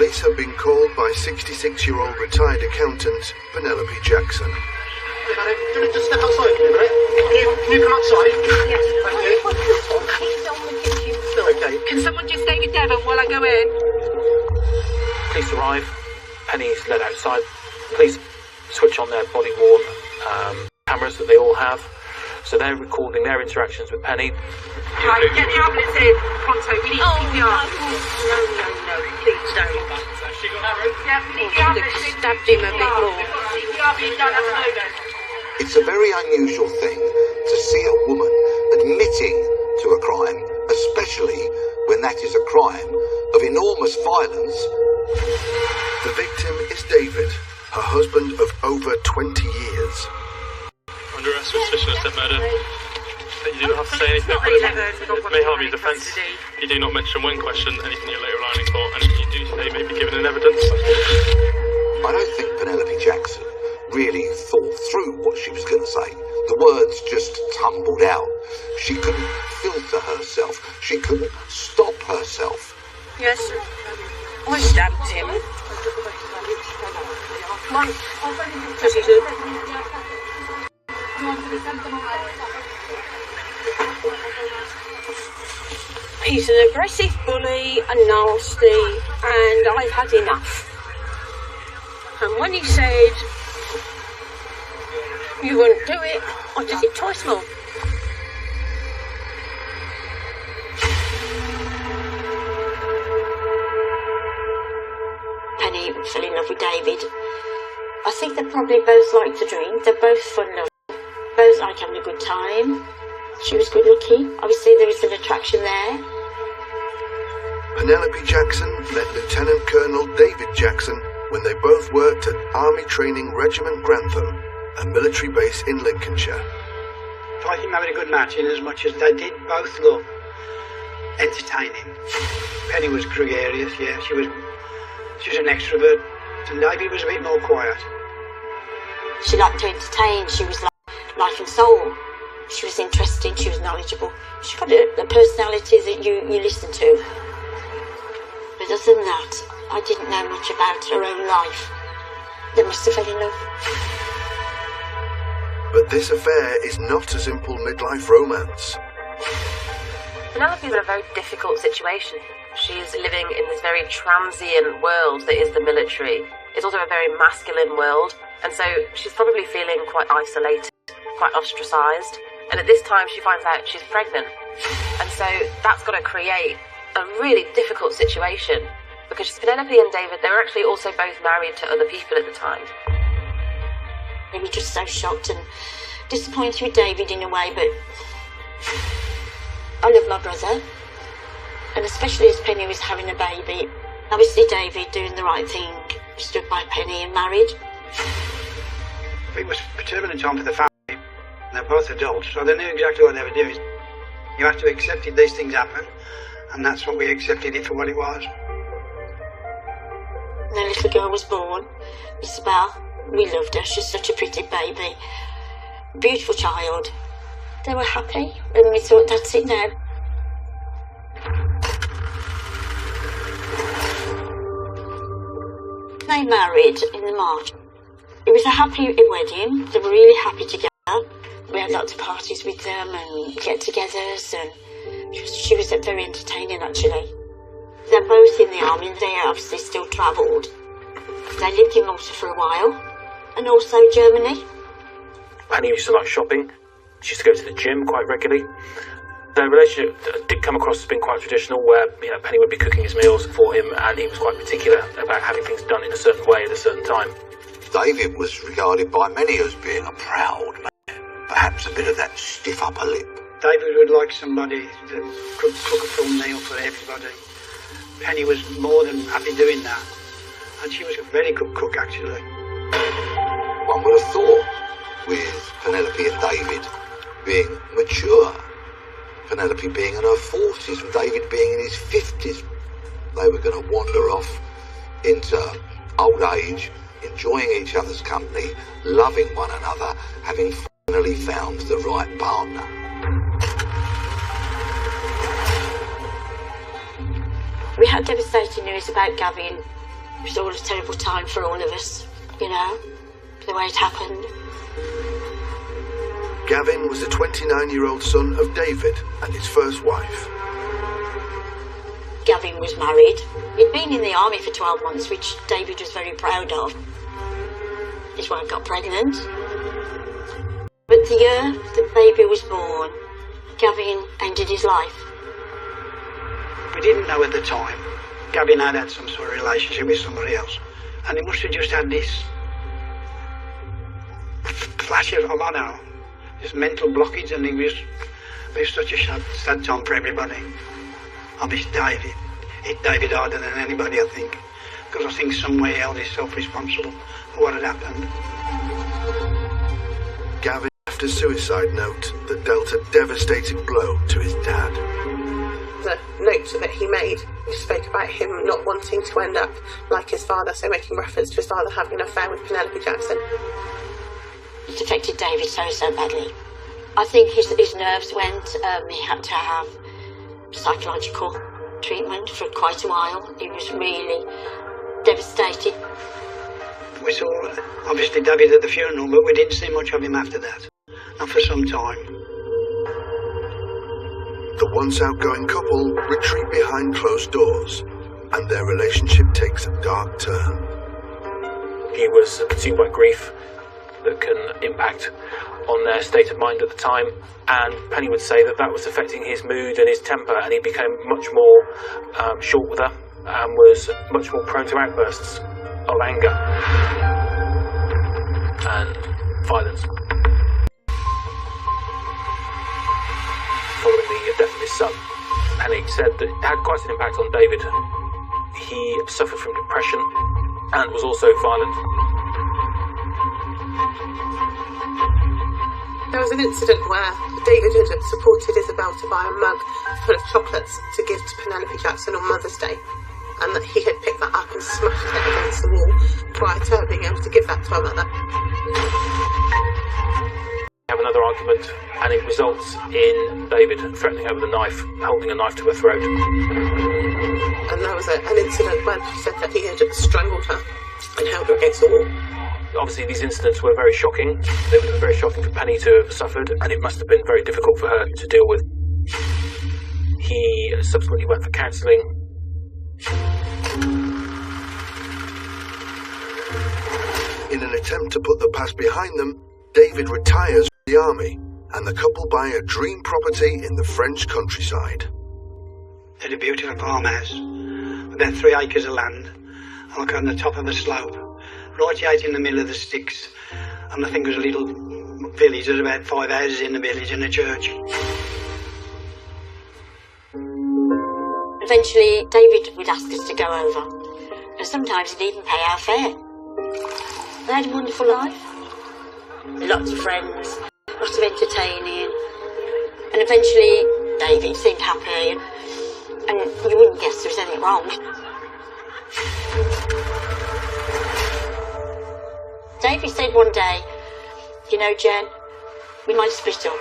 Police have been called by 66-year-old retired accountant Penelope Jackson. Just step outside for a minute. Can you come outside? Yes. Thank you. He's on the kitchen floor. Okay. Can someone just stay with Devon while I go in? Police arrive. Penny's led outside. Police switch on their body-worn cameras that they all have. So they're recording their interactions with Penny. Right, get the ambulance in. Pronto, we need CPR. No, please don't. Yeah, we need the ambulance in. Stabbed him a bit more. We've got CPR being done at the moment. It's a very unusual thing to see a woman admitting to a crime, especially when that is a crime of enormous violence. The victim is David, her husband of over 20 years. Under arrest for suspicion of step murder. You do not have to say anything, but it may harm your defence. You do not mention when questioned anything you later relying in court. Anything you do say may be given in evidence. I don't think Penelope Jackson really thought through what she was going to say. The words just tumbled out. She couldn't filter herself. She couldn't stop herself. Yes, I stabbed him. Come on. Does he do? He's an aggressive bully and nasty, and I've had enough. And when he said, you wouldn't do it, I did it twice more. Penny fell in love with David. I think they probably both like to drink. They're both fun lovers. Both like having a good time. She was good looking. Obviously there was an attraction there. Penelope Jackson met Lieutenant Colonel David Jackson when they both worked at Army Training Regiment Grantham, a military base in Lincolnshire. I think they had a good match in as much as they did both love entertaining. Penny was gregarious, yeah, she was an extrovert, and David was a bit more quiet. She liked to entertain. She was like life and soul. She was interesting, she was knowledgeable. She got a personality that you listen to. But other than that, I didn't know much about her own life. They must have fell in love. But this affair is not a simple midlife romance. Penelope's in a very difficult situation. She's living in this very transient world that is the military. It's also a very masculine world, and so she's probably feeling quite isolated, quite ostracised. And at this time she finds out she's pregnant. And so that's got to create a really difficult situation, because Penelope and David, they were actually also both married to other people at the time. They were just so shocked and disappointed with David in a way, but I love my brother, and especially as Penny was having a baby. Obviously David doing the right thing, stood by Penny and married. It was a turbulent time for the family. They're both adults, so they knew exactly what they were doing. You have to accept it, these things happen, and that's what we accepted it for what it was. And their little girl was born, Isabel. We loved her, she's such a pretty baby. Beautiful child. They were happy, and we thought, that's it now. They married in March. It was a happy wedding. They were really happy together. We had lots of parties with them and get-togethers, and she was very entertaining actually. They're both in the army, and they obviously still travelled. They lived in Malta for a while, and also Germany. Penny used to like shopping. She used to go to the gym quite regularly. Their relationship did come across as being quite traditional, where Penny would be cooking his meals for him, and he was quite particular about having things done in a certain way at a certain time. David was regarded by many as being a proud man, perhaps a bit of that stiff upper lip. David would like somebody that could cook a full meal for everybody. Penny was more than happy doing that, and she was a very good cook actually. One would have thought, with Penelope and David being mature, Penelope being in her 40s and David being in his 50s, they were going to wander off into old age, enjoying each other's company, loving one another, having finally found the right partner. We had devastating news about Gavin. It was all a terrible time for all of us, you know, the way it happened. Gavin was the 29-year-old son of David and his first wife. Gavin was married. He'd been in the army for 12 months, which David was very proud of. His wife got pregnant. But the year the baby was born, Gavin ended his life. We didn't know at the time. Gavin had some sort of relationship with somebody else. And he must have just had this flash of, I don't know, this mental blockage, and it was such a sad time for everybody. I miss David. Hit David harder than anybody, I think. Because I think somewhere held himself responsible for what had happened. Gavin left a suicide note that dealt a devastating blow to his dad. The note that he made spoke about him not wanting to end up like his father, so making reference to his father having an affair with Penelope Jackson. It affected David so badly. I think his nerves went. He had to have psychological treatment for quite a while. He was really devastated. We saw, obviously, David at the funeral, but we didn't see much of him after that. Not for some time. The once outgoing couple retreat behind closed doors, and their relationship takes a dark turn. He was consumed by grief that can impact on their state of mind at the time, and Penny would say that was affecting his mood and his temper, and he became much more short with her and was much more prone to outbursts of anger and violence. Following the death of his son, Penny said that it had quite an impact on David. He suffered from depression and was also violent. There was an incident where David had supported Isabel to buy a mug full of chocolates to give to Penelope Jackson on Mother's Day, and that he had picked that up and smashed it against the wall prior to her being able to give that to her mother. They have another argument, and it results in David threatening her with a knife, holding a knife to her throat. And there was an incident when she said that he had strangled her and held her against the wall. Obviously, these incidents were very shocking. They would have been very shocking for Penny to have suffered, and it must have been very difficult for her to deal with. He subsequently went for counselling. In an attempt to put the past behind them, David retires from the army, and the couple buy a dream property in the French countryside. They had a beautiful farmhouse, about 3 acres of land, like on the top of a slope, right out in the middle of the sticks. And I think there was a little village, there's about 5 houses in the village and a church. Eventually, David would ask us to go over, and sometimes he'd even pay our fare. They had a wonderful life. Lots of friends, lots of entertaining, and eventually David seemed happy, and you wouldn't guess there was anything wrong. David said one day, "You know, Jen, we might split up."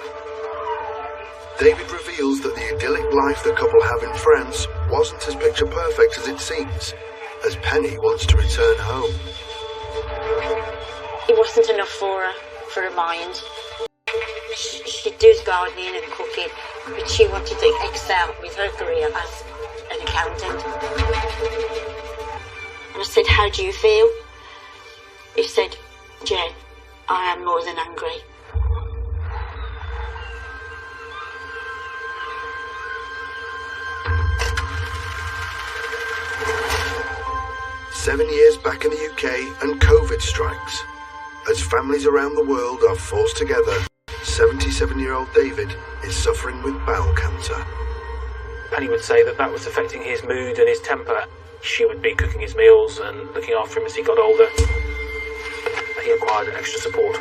David reveals that the idyllic life the couple have in France wasn't as picture perfect as it seems, as Penny wants to return home. It wasn't enough for her mind. She'd do gardening and cooking, but she wanted to excel with her career as an accountant. And I said, "How do you feel?" He said, "Jen, I am more than angry." "7 years back in the UK and COVID strikes. As families around the world are forced together, 77-year-old David is suffering with bowel cancer. Penny would say that was affecting his mood and his temper. She would be cooking his meals and looking after him as he got older. He required extra support.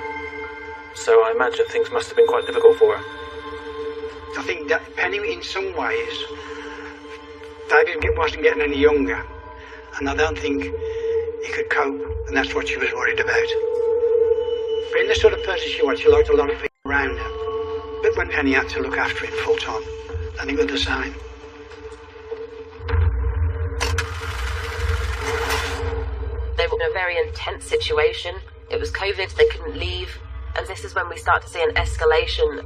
So I imagine things must have been quite difficult for her. I think that Penny, in some ways, David wasn't getting any younger, and I don't think he could cope, and that's what she was worried about. Being the sort of person she was, she liked a lot of people around her. But when Penny had to look after him full time, I think it was the same. put in a very intense situation. It was COVID, they couldn't leave, and this is when we start to see an escalation.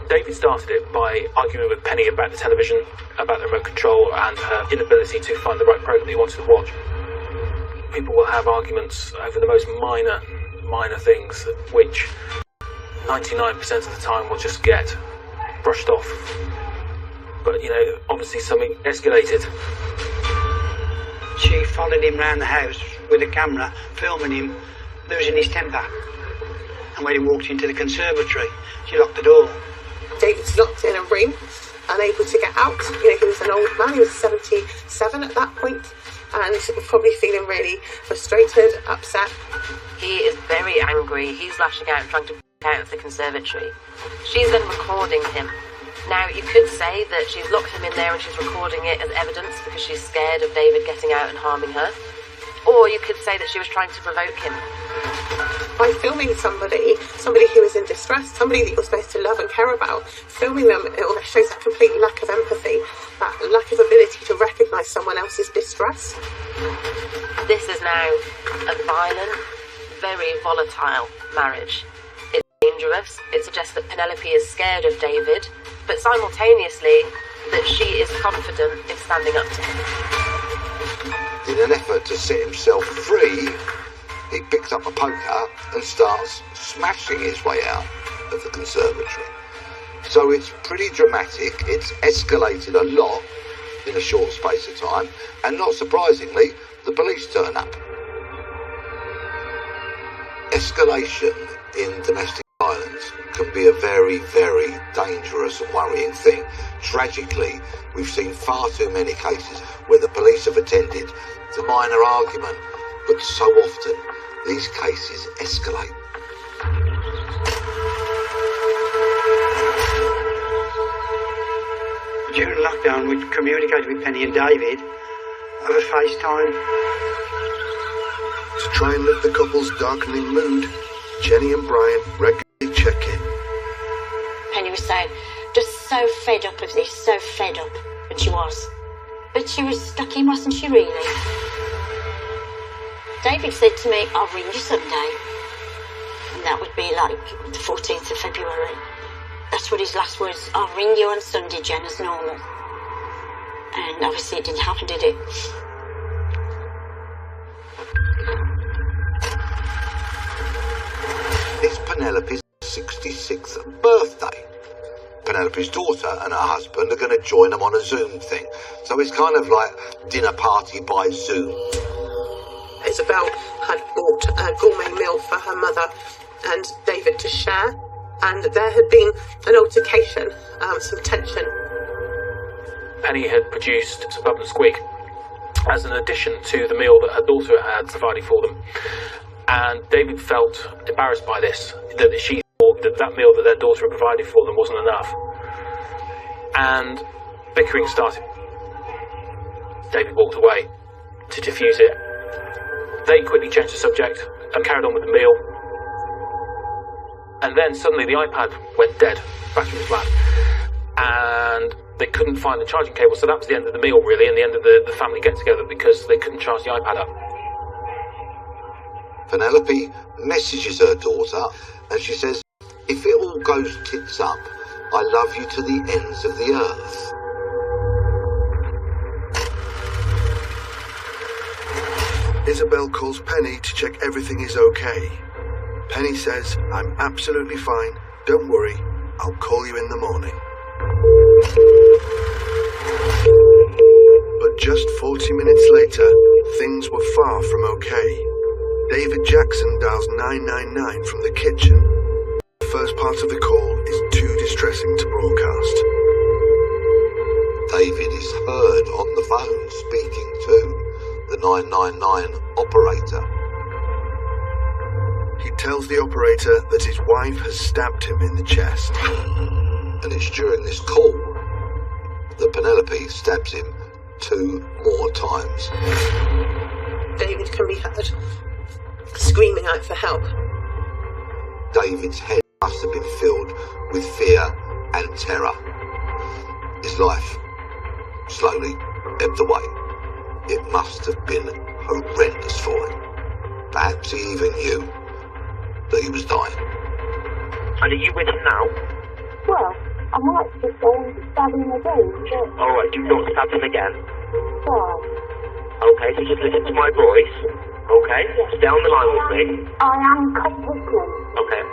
David started it by arguing with Penny about the television, about the remote control, and her inability to find the right program that he wanted to watch. People will have arguments over the most minor things, which 99% of the time will just get brushed off. But, you know, obviously something escalated. She followed him round the house with a camera, filming him losing his temper. And when he walked into the conservatory, she locked the door. David's locked in a room, unable to get out. You know, he was an old man, he was 77 at that point, and probably feeling really frustrated, upset. He is very angry. He's lashing out and trying to break out of the conservatory. She's then recording him. Now, you could say that she's locked him in there and she's recording it as evidence because she's scared of David getting out and harming her. Or you could say that she was trying to provoke him. By filming somebody who is in distress, somebody that you're supposed to love and care about, filming them, it shows a complete lack of empathy, that lack of ability to recognise someone else's distress. This is now a violent, very volatile marriage. It's dangerous. It suggests that Penelope is scared of David, but simultaneously that she is confident in standing up to him. In an effort to set himself free, he picks up a poker and starts smashing his way out of the conservatory. So it's pretty dramatic, it's escalated a lot in a short space of time, and not surprisingly, the police turn up. Escalation in domestic violence can be a very, very dangerous and worrying thing. Tragically, we've seen far too many cases where the police have attended to minor argument, but so often these cases escalate. During lockdown, we communicated with Penny and David over FaceTime. To try and lift the couple's darkening mood, Jenny and Brian regularly check in. Penny was saying, just so fed up of this, so fed up. And she was. But she was stuck in, wasn't she, really? David said to me, I'll ring you someday. And that would be like the 14th of February. That's what his last words, I'll ring you on Sunday, Jen, as normal. And obviously it didn't happen, did it? It's Penelope's 66th birthday. Penelope's daughter and her husband are going to join them on a Zoom thing. So it's kind of like dinner party by Zoom. Isabel had bought a gourmet meal for her mother and David to share, and there had been an altercation, some tension. Penny had produced some bub and squig as an addition to the meal that her daughter had provided for them. And David felt embarrassed by this, that she thought that that meal that their daughter had provided for them wasn't enough. And bickering started. David walked away to diffuse it. They quickly changed the subject and carried on with the meal. And then suddenly the iPad went dead, battery was flat. And they couldn't find the charging cable, so that was the end of the meal really, and the end of the family get-together, because they couldn't charge the iPad up. Penelope messages her daughter and she says, if it all goes tits up, I love you to the ends of the earth. Isabel calls Penny to check everything is okay. Penny says, I'm absolutely fine, don't worry, I'll call you in the morning. But just 40 minutes later, things were far from okay. David Jackson dials 999 from the kitchen. The first part of the call is too distressing to broadcast. David is heard on the phone speaking to the 999 operator. He tells the operator that his wife has stabbed him in the chest. And it's during this call that Penelope stabs him 2 more times. David can be heard screaming out for help. David's head must have been filled with fear and terror. His life slowly ebbed away. It must have been horrendous for him. Perhaps he even knew that he was dying. And are you with him now? Well, I might just go and stab him again, but... Alright, do not stab him again. Why? Okay, so just listen to my voice. Okay? Stay on the line with me. I am competent. Okay.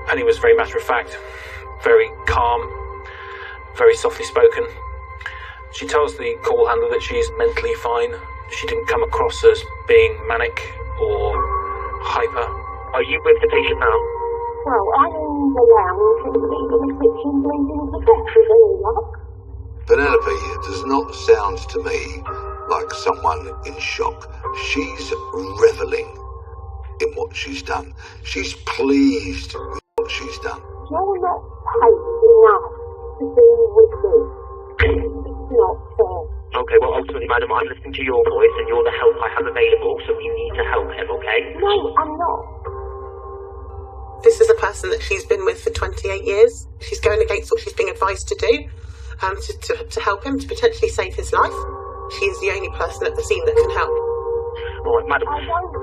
Penny was very matter of fact, very calm, very softly spoken. She tells the call handler that she's mentally fine. She didn't come across as being manic or hyper. Are you with the patient now? Well, I'm in the lounge and in the kitchen bleeding to death with any luck. Penelope does not sound to me like someone in shock. She's reveling in what she's done. She's pleased with what she's done. You're not paid enough to be with me. It's not fair. Okay, well, ultimately, madam, I'm listening to your voice and you're the help I have available, so we need to help him, okay? No, I'm not. This is a person that she's been with for 28 years. She's going against what she's being advised to do, to help him, to potentially save his life. She is the only person at the scene that can help. All right, madam,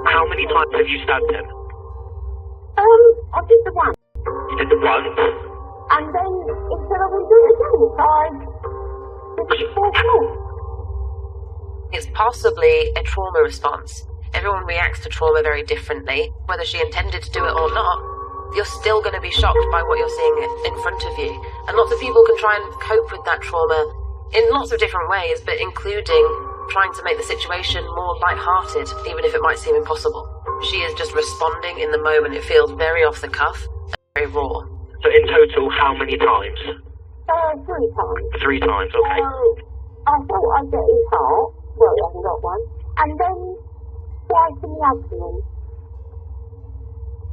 how many times have you stabbed him? I did the one. You did the once? And then, instead I will do it again, so I did it 4 times. It's possibly a trauma response. Everyone reacts to trauma very differently. Whether she intended to do it or not, you're still going to be shocked by what you're seeing in front of you. And lots of people can try and cope with that trauma in lots of different ways, but including trying to make the situation more light-hearted, even if it might seem impossible. She is just responding in the moment. It feels very off the cuff and very raw. So in total, how many times? 3 times. 3 times, okay. I thought I'd get his heart. Well, I haven't got one. And then twice in the abdomen.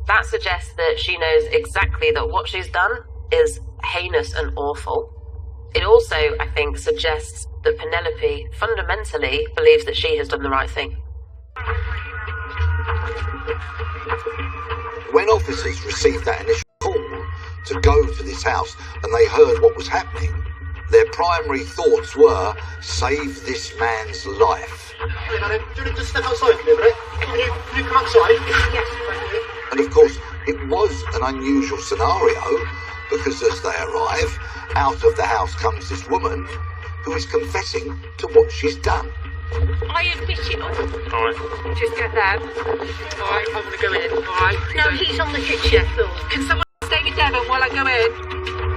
That suggests that she knows exactly that what she's done is heinous and awful. It also, I think, suggests that Penelope fundamentally believes that she has done the right thing. When officers received that initial call to go to this house and they heard what was happening, their primary thoughts were, save this man's life. Hey, madam, do you want to just step outside for me a minute? Can you come outside? Yes, thank you. And of course, it was an unusual scenario because as they arrive, out of the house comes this woman who is confessing to what she's done. I admit it all. All right. Just get there. All right, I'm going to go in. All right. No, he's on the kitchen floor. Can someone stay with Devon while I go in?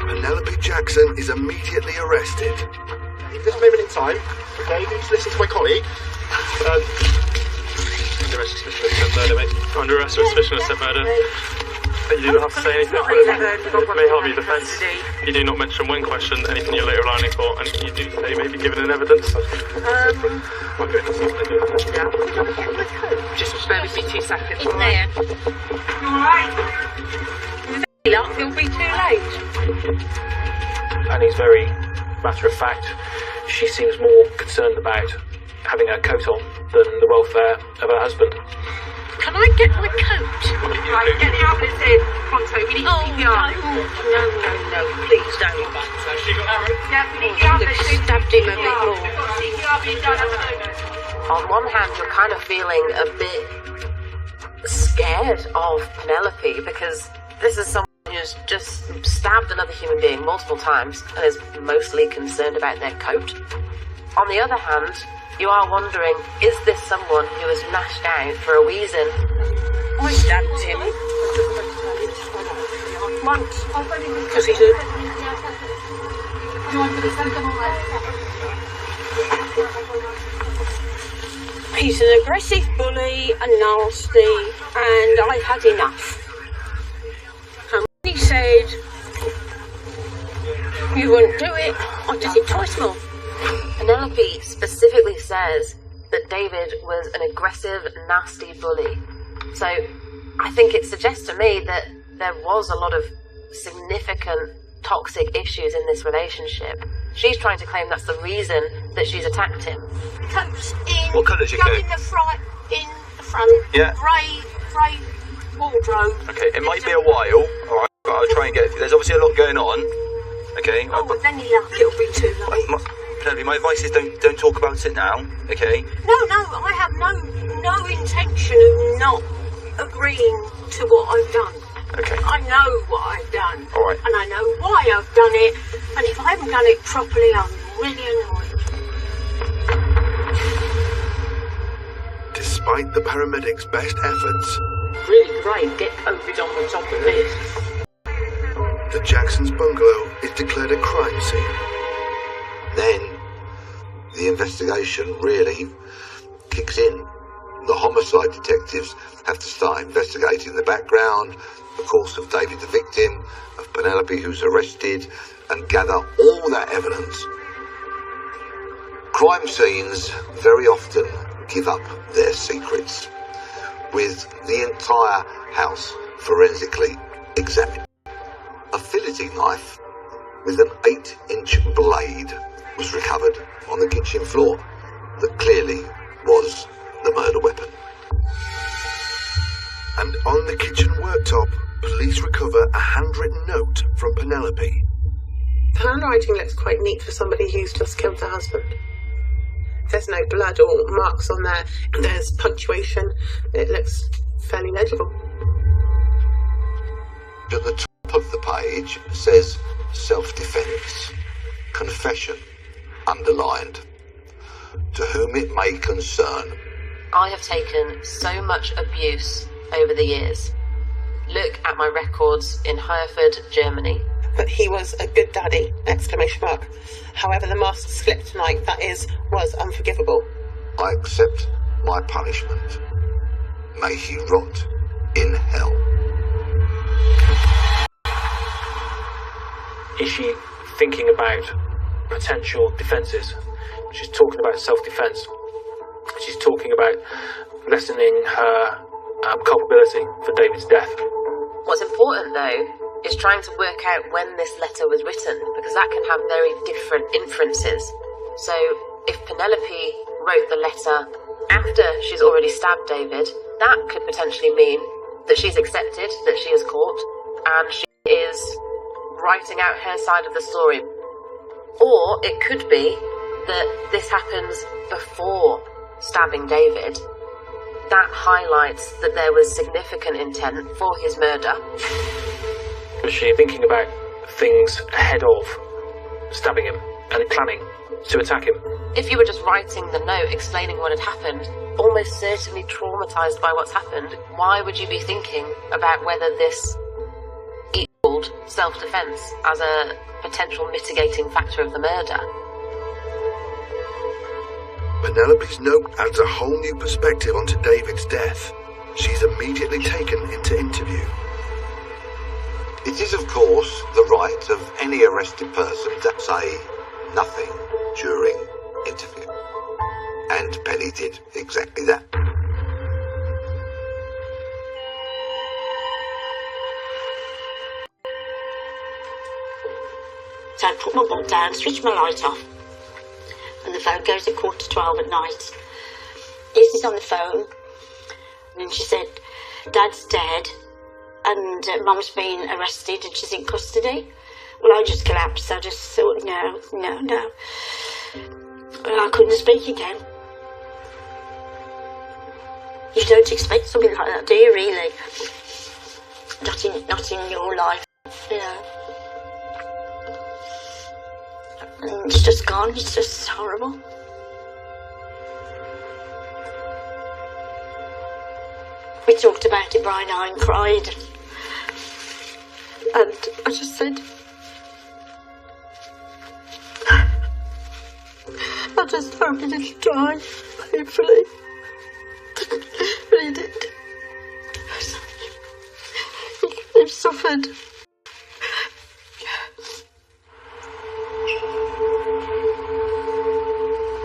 Penelope Jackson is immediately arrested. At this moment in time, okay, you just listen to my colleague. Under arrest for suspicion of attempt murder, mate. Under arrest for suspicion of attempt murder. You do not have to say anything. It may harm your defence. You do not mention when questioned anything you're later relying for, and you do say may be given in evidence. Just bear with me 2 seconds. In there. You alright? With any luck, it'll be too late. And he's very matter of fact. She seems more concerned about having her coat on than the welfare of her husband. Can I get my coat? Right, get the ambulance in. Pronto, we need CPR. No, please don't. Yeah, we need the ambulance in. Stabbed him a bit more. CPR being done at the moment. On one hand, you're kind of feeling a bit scared of Penelope because this is someone who's just stabbed another human being multiple times and is mostly concerned about their coat. On the other hand, you are wondering, is this someone who is lashed out for a reason? I stabbed him. Once. Because he's a... He's an aggressive bully and nasty, and I had enough. And when he said, you wouldn't do it, I did it twice more. Penelope specifically says that David was an aggressive, nasty bully. So I think it suggests to me that there was a lot of significant toxic issues in this relationship. She's trying to claim that's the reason that she's attacked him. Coats in. What colour's your go coat? in the front. Yeah. Grey wardrobe. Okay, it might be a while, alright, but I'll try and get... There's obviously a lot going on. Okay. Oh, with any luck, it'll be too late. Penelope, my advice is don't talk about it now, okay? No, I have no intention of not agreeing to what I've done. Okay. I know what I've done. All right. And I know why I've done it. And if I haven't done it properly, I'm really annoyed. Despite the paramedics' best efforts, Really great, get COVID on the top of this. the Jacksons' bungalow is declared a crime scene. Then the investigation really kicks in. The homicide detectives have to start investigating the background, of course, of David the victim, of Penelope who's arrested, and gather all that evidence. Crime scenes very often give up their secrets, with the entire house forensically examined. A filleting knife with an 8-inch blade was recovered on the kitchen floor that clearly was the murder weapon. And on the kitchen worktop, police recover a handwritten note from Penelope. The handwriting looks quite neat for somebody who's just killed their husband. There's no blood or marks on there. There's punctuation. It looks fairly legible. At the top of the page says self-defence, confession, underlined. To whom it may concern. I have taken so much abuse over the years. Look at my records in Hereford, Germany. But he was a good daddy, ! However the mask slipped tonight, was unforgivable. I accept my punishment. May he rot in hell. Is she thinking about potential defences? She's talking about self-defence. She's talking about lessening her culpability for David's death. What's important, though, is trying to work out when this letter was written, because that can have very different inferences. So, if Penelope wrote the letter after she's already stabbed David, that could potentially mean that she's accepted that she is caught, and she is writing out her side of the story. Or it could be that this happens before stabbing David. That highlights that there was significant intent for his murder. Was she thinking about things ahead of stabbing him and planning to attack him? If you were just writing the note explaining what had happened, almost certainly traumatised by what's happened, why would you be thinking about whether this equaled self-defence as a potential mitigating factor of the murder? Penelope's note adds a whole new perspective onto David's death. She's immediately taken into interview. It is, of course, the right of any arrested person to say nothing during interview. And Penny did exactly that. So I put my book down, switch my light off, and the phone goes at 11:45 at night. Izzy's on the phone, and she said, Dad's dead, and Mum's been arrested and she's in custody. Well, I just collapsed. I just thought, no. Well, I couldn't speak again. You don't expect something like that, do you, really? Not in your life, you know. And it's just gone. It's just horrible. We talked about it, Brian and I, and cried. And I just said, I just hope he didn't die, hopefully. But he did. He suffered.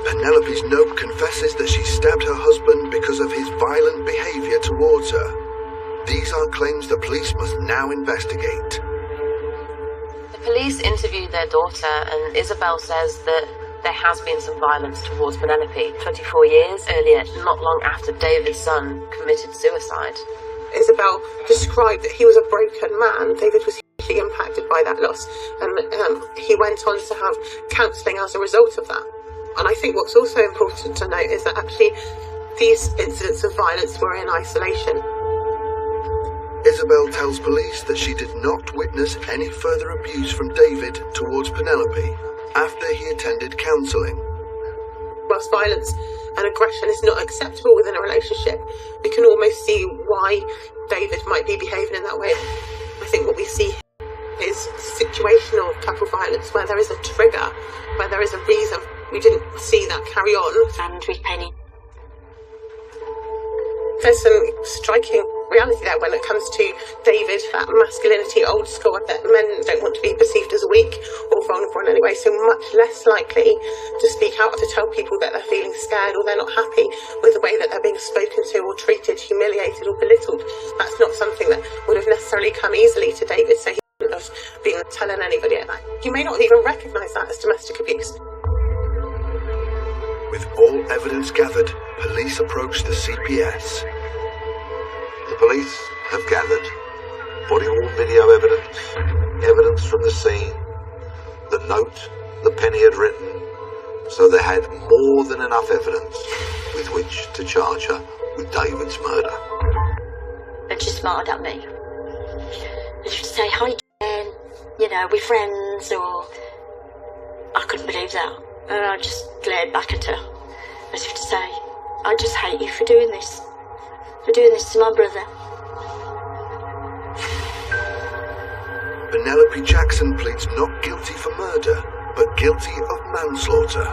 Penelope's note confesses that she stabbed her husband because of his violent behaviour towards her. These are claims the police must now investigate. The police interviewed their daughter, and Isabel says that there has been some violence towards Penelope 24 years earlier, not long after David's son committed suicide. Isabel described that he was a broken man. David was hugely impacted by by that loss. And he went on to have counselling as a result of that. And I think what's also important to note is that actually these incidents of violence were in isolation. Isabel tells police that she did not witness any further abuse from David towards Penelope after he attended counselling. Whilst violence and aggression is not acceptable within a relationship, we can almost see why David might be behaving in that way. I think what we see is situational couple violence, where there is a trigger, where there is a reason. We didn't see that carry on. And with Penny. There's some striking reality there when it comes to David, that masculinity, old school, that men don't want to be perceived as weak or vulnerable in any way, so much less likely to speak out, to tell people that they're feeling scared or they're not happy with the way that they're being spoken to or treated, humiliated or belittled. That's not something that would have necessarily come easily to David, so he wouldn't have been telling anybody about that. You may not even recognise that as domestic abuse. With all evidence gathered, police approached the CPS. The police have gathered body-worn video evidence from the scene, the note that Penny had written, so they had more than enough evidence with which to charge her with David's murder. And she smiled at me. And she'd say, "Hi, Jen, you know, we're friends," or I couldn't believe that. And I just glared back at her, as if to say, "I just hate you for doing this. For doing this to my brother." Penelope Jackson pleads not guilty for murder, but guilty of manslaughter.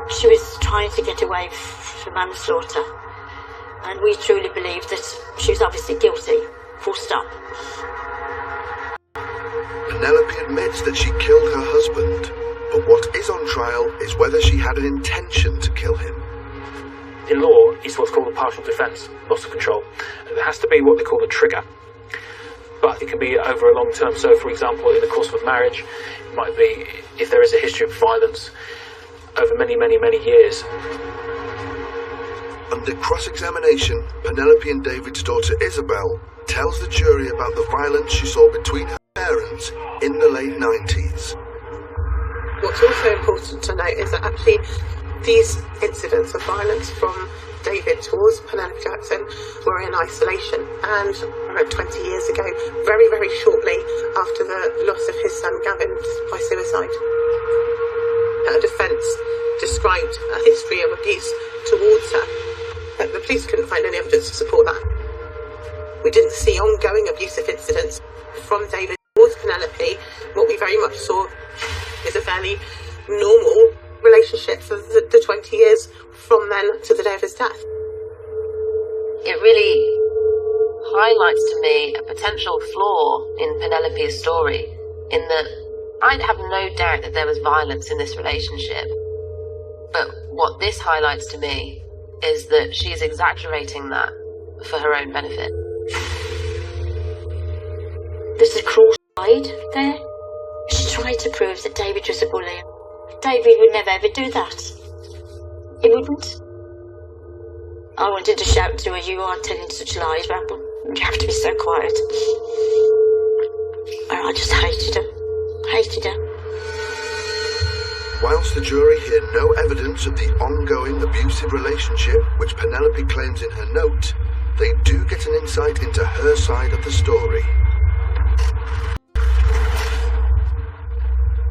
She was trying to get away for manslaughter, and we truly believe that she was obviously guilty, full stop. Penelope admits that she killed her husband, but what is on trial is whether she had an intention to kill him. In law, it's what's called a partial defence, loss of control. There has to be what they call a trigger, but it can be over a long term. So, for example, in the course of a marriage, it might be if there is a history of violence over many, many, many years. Under cross-examination, Penelope and David's daughter Isabel tells the jury about the violence she saw between her parents in the late 90s. What's also important to note is that actually these incidents of violence from David towards Penelope Jackson were in isolation, and around 20 years ago, very, very shortly after the loss of his son Gavin by suicide. Her defence described a history of abuse towards her, but the police couldn't find any evidence to support that. We didn't see ongoing abusive incidents from David towards Penelope. What we very much saw is a fairly normal relationship for the 20 years from then to the day of his death. It really highlights to me a potential flaw in Penelope's story, in that I have no doubt that there was violence in this relationship, but what this highlights to me is that she is exaggerating that for her own benefit. There's a cruel side there. She tried to prove that David was a bully. David would never ever do that. He wouldn't. I wanted to shout to her, "You are telling such lies, Rabble. You have to be so quiet." And I just hated her. Hated her. Whilst the jury hear no evidence of the ongoing abusive relationship which Penelope claims in her note, they do get an insight into her side of the story.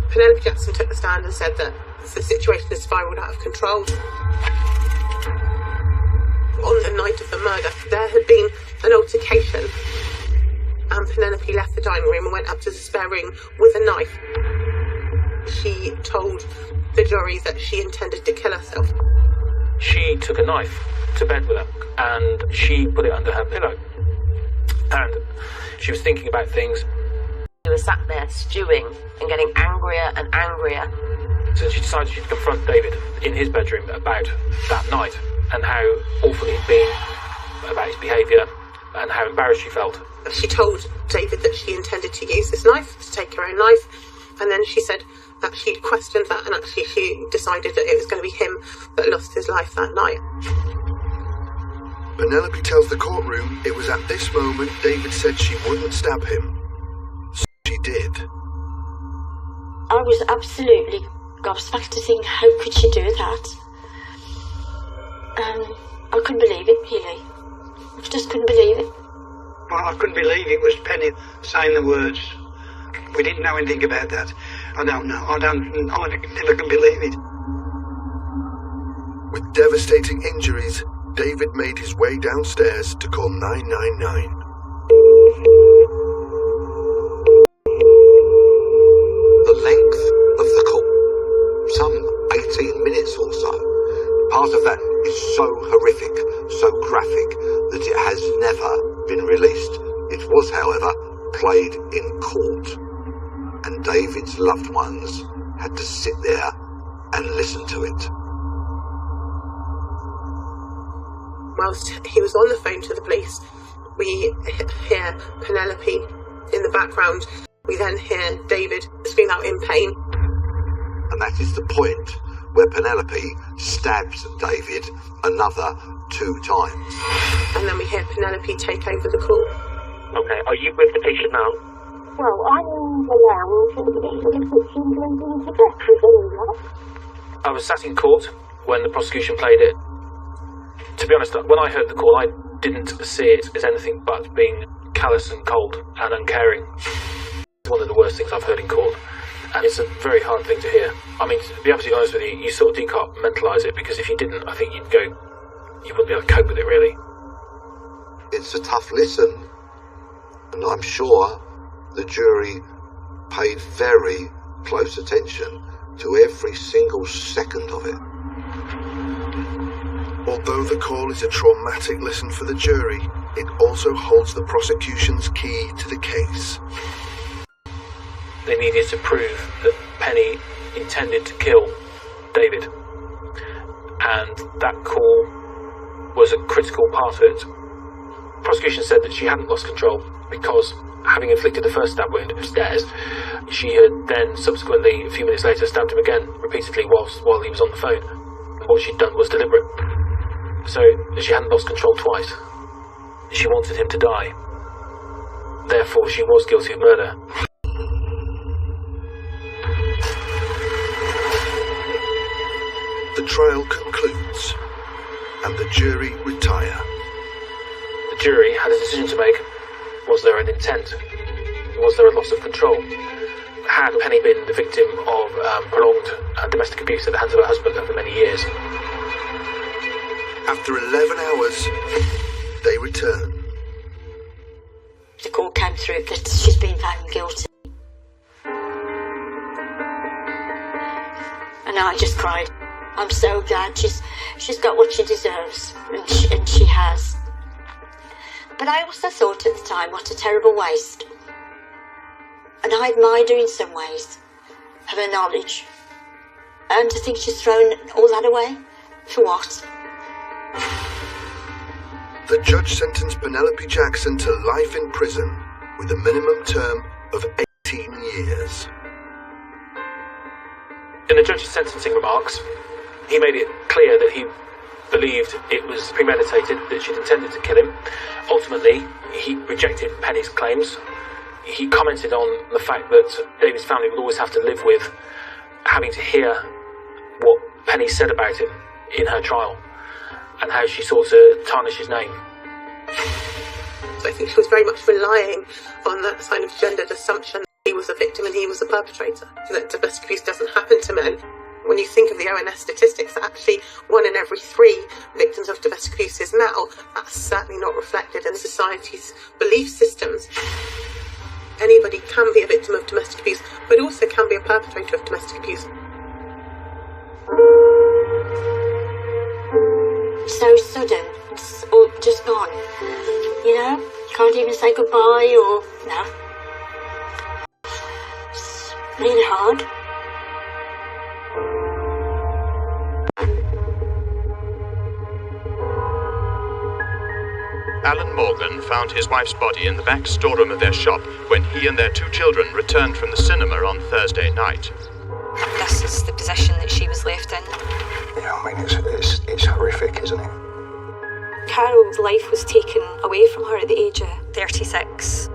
Penelope Jackson took the stand and said that the situation has spiralled out of control. On the night of the murder, there had been an altercation, and Penelope left the dining room and went up to the spare room with a knife. She told the jury that she intended to kill herself. She took a knife to bed with her, and she put it under her pillow. And she was thinking about things. She was sat there stewing and getting angrier and angrier. So she decided she'd confront David in his bedroom about that night and how awful he'd been, about his behaviour, and how embarrassed she felt. She told David that she intended to use this knife, to take her own life, and then she said that she'd questioned that, and actually she decided that it was going to be him that lost his life that night. Penelope tells the courtroom it was at this moment David said she wouldn't stab him. So she she did. I was absolutely gobsmacked to think, how could she do that? I couldn't believe it, really. I just couldn't believe it. Well, I couldn't believe it was Penny saying the words. We didn't know anything about that. I don't know. I never can believe it. With devastating injuries, David made his way downstairs to call 999. The length of the call, some 18 minutes or so. Part of that is so horrific, so graphic, that it has never been released. It was, however, played in court, and David's loved ones had to sit there and listen to it. Whilst he was on the phone to the police, we hear Penelope in the background. We then hear David scream out in pain. And that is the point where Penelope stabs David another 2 times. And then we hear Penelope take over the call. Okay, are you with the patient now? Well, I'm in the lounge and it's bleeding to death with anyway. I was sat in court when the prosecution played it. To be honest, when I heard the call, I didn't see it as anything but being callous and cold and uncaring. It's one of the worst things I've heard in court, and it's a very hard thing to hear. I mean, to be absolutely honest with you, you sort of decompartmentalise it, because if you didn't, I think you wouldn't be able to cope with it, really. It's a tough listen, and I'm sure the jury paid very close attention to every single second of it. Although the call is a traumatic listen for the jury, it also holds the prosecution's key to the case. They needed to prove that Penny intended to kill David, and that call was a critical part of it. The prosecution said that she hadn't lost control because, having inflicted the first stab wound upstairs, she had then subsequently, a few minutes later, stabbed him again repeatedly while he was on the phone. What she'd done was deliberate. So she hadn't lost control twice. She wanted him to die. Therefore, she was guilty of murder. The trial concludes, and the jury retire. The jury had a decision to make. Was there an intent? Was there a loss of control? Had Penny been the victim of prolonged domestic abuse at the hands of her husband over many years? After 11 hours, they return. The call came through that she's been found guilty. And I just cried. I'm so glad she's got what she deserves, and she has. But I also thought at the time, what a terrible waste. And I admired her in some ways, of her knowledge. And to think she's thrown all that away? For what? The judge sentenced Penelope Jackson to life in prison with a minimum term of 18 years. In the judge's sentencing remarks, he made it clear that he believed it was premeditated, that she'd intended to kill him. Ultimately, he rejected Penny's claims. He commented on the fact that David's family would always have to live with having to hear what Penny said about him in her trial, and how she sought to tarnish his name. So I think she was very much relying on that kind of gendered assumption that he was a victim and he was a perpetrator, that domestic abuse doesn't happen to men. When you think of the ONS statistics, that actually 1 in every 3 victims of domestic abuse is male, that's certainly not reflected in society's belief systems. Anybody can be a victim of domestic abuse, but also can be a perpetrator of domestic abuse. So sudden, it's all just gone. You know, can't even say goodbye or no. It's really hard. Alan Morgan found his wife's body in the back storeroom of their shop when he and their 2 children returned from the cinema on Thursday night. This is the position that she was left in. Yeah, I mean, it's horrific, isn't it? Carol's life was taken away from her at the age of 36.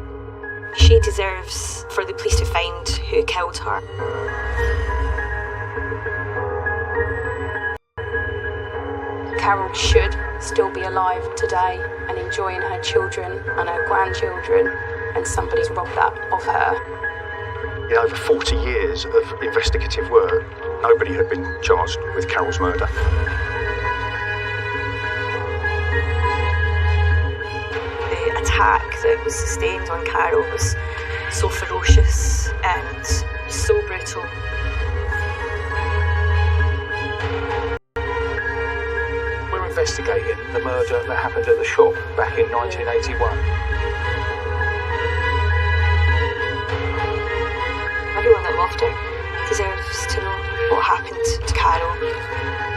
She deserves for the police to find who killed her. Carol should still be alive today and enjoying her children and her grandchildren, and somebody's robbed that of her. In over 40 years of investigative work, nobody had been charged with Carol's murder. The attack that was sustained on Carol was so ferocious and so brutal. We're investigating the murder that happened at the shop back in 1981. Everyone that loved her deserves to know what happened to Carol.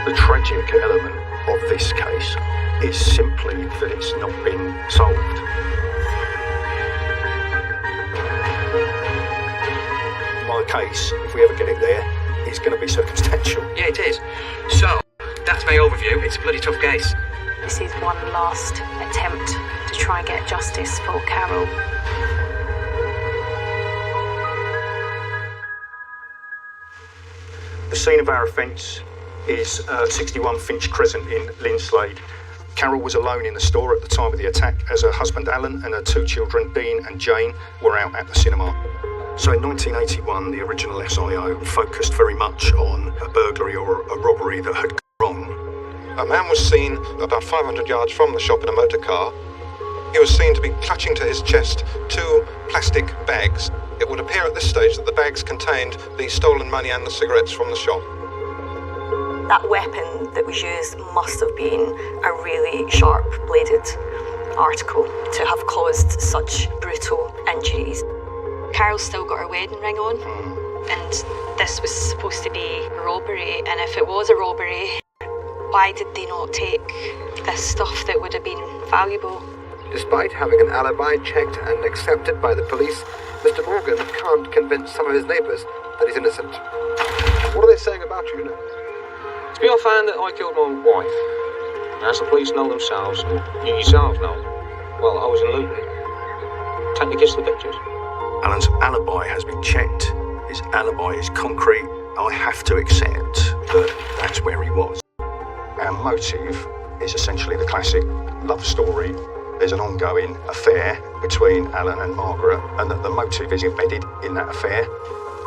The tragic element of this case is simply that it's not been solved. My case, if we ever get it there, is going to be circumstantial. Yeah, it is. So, that's my overview. It's a bloody tough case. This is one last attempt to try and get justice for Carol. The scene of our offence is 61 Finch Crescent in Linslade. Carol was alone in the store at the time of the attack as her husband Alan and her two children Dean and Jane were out at the cinema. So in 1981, the original SIO focused very much on a burglary or a robbery that had gone wrong. A man was seen about 500 yards from the shop in a motor car. He was seen to be clutching to his chest 2 plastic bags. It would appear at this stage that the bags contained the stolen money and the cigarettes from the shop. That weapon that was used must have been a really sharp-bladed article to have caused such brutal injuries. Carol's still got her wedding ring on, and this was supposed to be a robbery, and if it was a robbery, why did they not take this stuff that would have been valuable? Despite having an alibi checked and accepted by the police, Mr. Morgan can't convince some of his neighbours that he's innocent. What are they saying about you now? It's been found that I killed my wife. And as the police know themselves, and you yourselves know, well, I was in Luton. Take the kids to the pictures. Alan's alibi has been checked. His alibi is concrete. I have to accept that that's where he was. Our motive is essentially the classic love story. There's an ongoing affair between Alan and Margaret, and that the motive is embedded in that affair.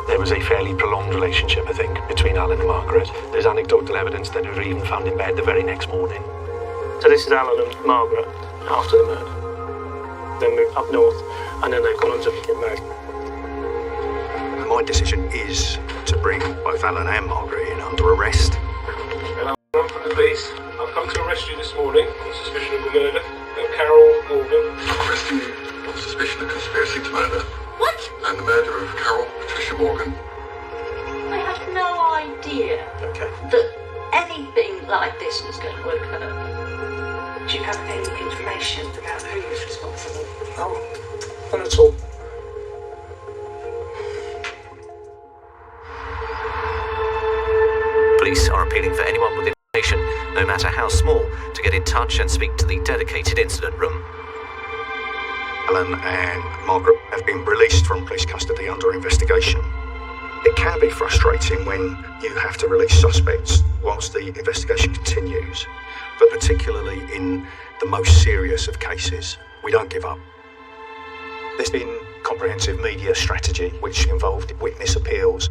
There was a fairly prolonged relationship, I think, between Alan and Margaret. There's anecdotal evidence that they were even found in bed the very next morning. So this is Alan and Margaret after the murder. They moved up north, and then they've gone on to get married. My decision is to bring both Alan and Margaret in under arrest. And I'm from the police. I've come to arrest you this morning on suspicion of the murder of Carol Morgan. Arresting you on suspicion of conspiracy to murder. What? And the murder of Carol Patricia Morgan. I had no idea that anything like this was going to occur. Do you have any information about who was responsible? No, not at all. Police are appealing for anyone with information, no matter how small, to get in touch and speak to the dedicated incident room. Alan and Margaret have been released from police custody under investigation. It can be frustrating when you have to release suspects whilst the investigation continues, but particularly in the most serious of cases, we don't give up. There's been comprehensive media strategy which involved witness appeals,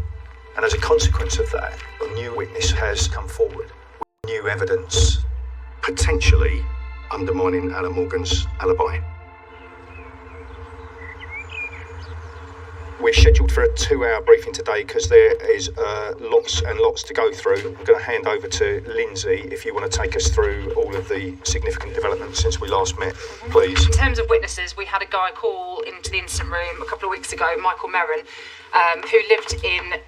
and as a consequence of that, a new witness has come forward with new evidence, potentially undermining Alan Morgan's alibi. We're scheduled for a 2-hour briefing today because there is lots and lots to go through. I'm going to hand over to Lindsay if you want to take us through all of the significant developments since we last met, please. In terms of witnesses, we had a guy call into the incident room a couple of weeks ago, Michael Merrin, who lived in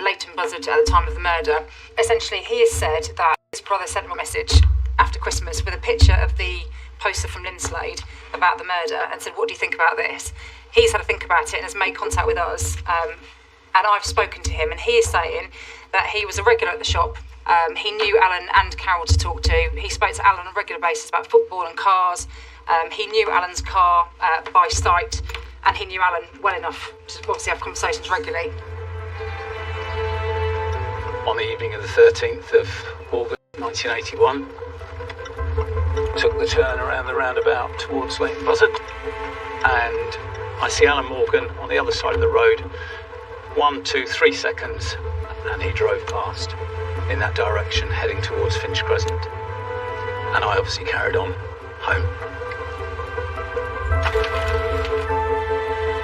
Leighton Buzzard at the time of the murder. Essentially, he has said that his brother sent him a message after Christmas with a picture of the poster from Linslade about the murder and said, "What do you think about this?" He's had to think about it and has made contact with us, and I've spoken to him, and he is saying that he was a regular at the shop. He knew Alan and Carol to talk to. He spoke to Alan on a regular basis about football and cars. He knew Alan's car by sight, and he knew Alan well enough to obviously have conversations regularly. On the evening of the 13th of August 1981, took the turn around the roundabout towards Leighton Buzzard, and I see Alan Morgan on the other side of the road. 1, 2, 3 seconds, and he drove past in that direction, heading towards Finch Crescent. And I obviously carried on home.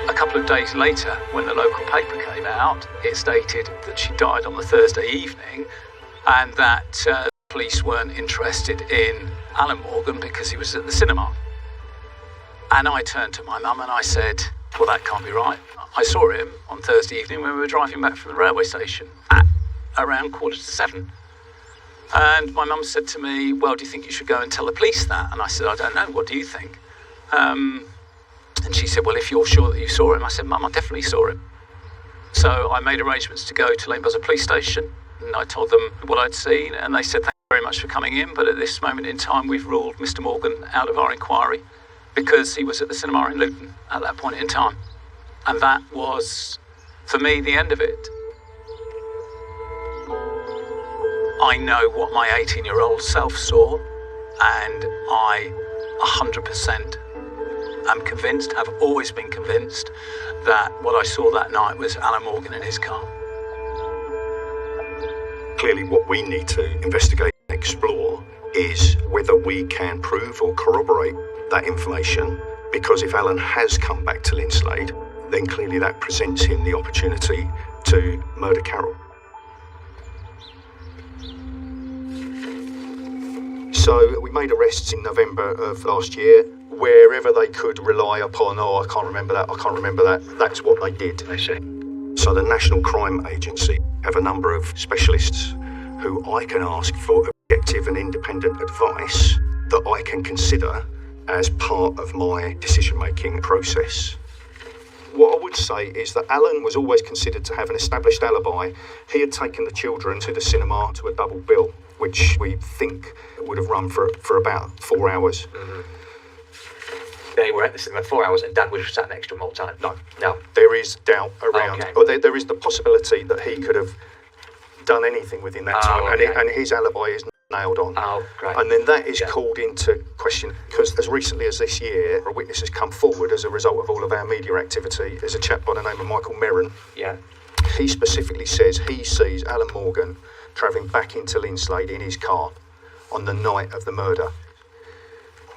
A couple of days later, when the local paper came out, it stated that she died on the Thursday evening, and that the police weren't interested in Alan Morgan because he was at the cinema. And I turned to my mum and I said, well, that can't be right. I saw him on Thursday evening when we were driving back from the railway station at around 7:15. And my mum said to me, well, do you think you should go and tell the police that? And I said, I don't know, what do you think? And she said, well, if you're sure that you saw him. I said, Mum, I definitely saw him. So I made arrangements to go to Leighton Buzzard Police Station, and I told them what I'd seen, and they said, thank you very much for coming in, but at this moment in time, we've ruled Mr. Morgan out of our inquiry because he was at the cinema in Luton at that point in time. And that was, for me, the end of it. I know what my 18-year-old self saw, and I 100% am convinced, have always been convinced, that what I saw that night was Alan Morgan in his car. Clearly what we need to investigate and explore is whether we can prove or corroborate that information, because if Alan has come back to Linslade, then clearly that presents him the opportunity to murder Carol. So we made arrests in November of last year. Wherever they could rely upon, I can't remember that, that's what they did. I see. So the National Crime Agency have a number of specialists who I can ask for objective and independent advice that I can consider as part of my decision-making process. What I would say is that Alan was always considered to have an established alibi. He had taken the children to the cinema to a double bill, which we think would have run for about 4 hours. Mm-hmm. They were at the cinema 4 hours and Dad was sat next to him all the time? No. There is doubt around, Okay. or there is the possibility that he could have done anything within that time, okay. and his alibi is nailed on. Oh, great. And then that is called into question, because as recently as this year, a witness has come forward as a result of all of our media activity. There's a chap by the name of Michael Merrin. Yeah. He specifically says he sees Alan Morgan travelling back into Linslade in his car on the night of the murder.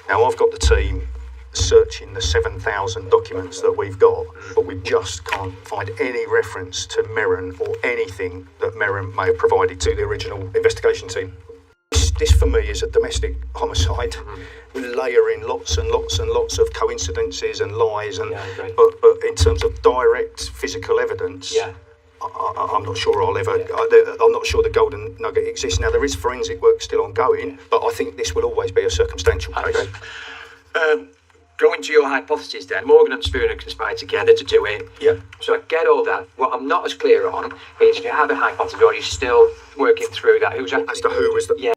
Now, I've got the team searching the 7,000 documents that we've got, but we just can't find any reference to Merrin or anything that Merrin may have provided to the original investigation team. This for me is a domestic homicide. We layer in lots and lots and lots of coincidences and lies, and but in terms of direct physical evidence, I'm not sure I'm not sure the golden nugget exists. Now, there is forensic work still ongoing, but I think this will always be a circumstantial case. Going to your hypothesis then, Morgan and Spooner conspired together to do it. Yeah. So I get all that. What I'm not as clear on is if you have a hypothesis or you're still working through that. As to who was the... Yeah.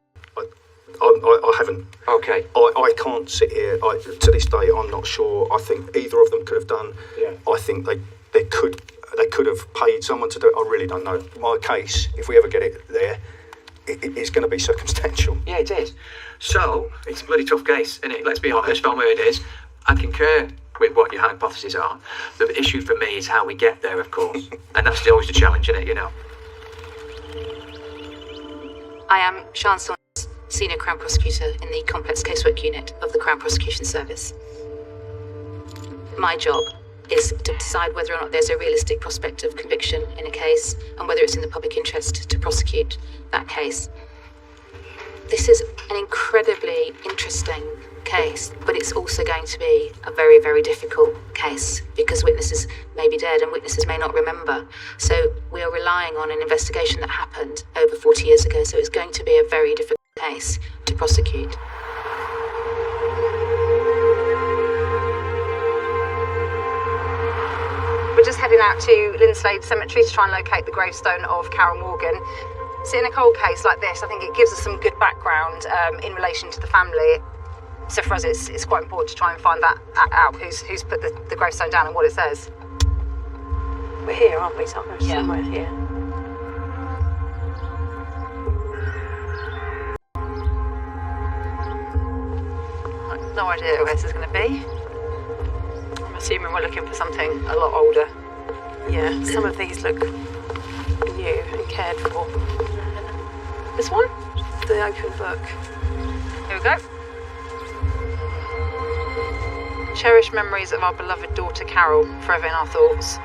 I haven't. Okay. I can't sit here. To this day, I'm not sure. I think either of them could have done. Yeah. I think they could have paid someone to do it. I really don't know. My case, if we ever get it there, it's going to be circumstantial. Yeah, it is. So, it's a bloody tough case, isn't it? Let's be honest on where it is. I concur with what your hypotheses are. The issue for me is how we get there, of course. And that's always the challenge, isn't it, you know? I am Sian Saunders, Senior Crown Prosecutor in the Complex Casework Unit of the Crown Prosecution Service. My job is to decide whether or not there's a realistic prospect of conviction in a case and whether it's in the public interest to prosecute that case. This is an incredibly interesting case, but it's also going to be a very, very difficult case because witnesses may be dead and witnesses may not remember. So we are relying on an investigation that happened over 40 years ago, so it's going to be a very difficult case to prosecute. We're just heading out to Linslade Cemetery to try and locate the gravestone of Carol Morgan. So in a cold case like this, I think it gives us some good background in relation to the family. So for us, it's quite important to try and find that out, who's put the gravestone down and what it says. We're here, aren't we? Somewhere here. No idea where this is going to be. I'm assuming we're looking for something a lot older. Yeah, some of these look new and cared for. This one? The open book. Here we go. Cherished memories of our beloved daughter Carol, forever in our thoughts.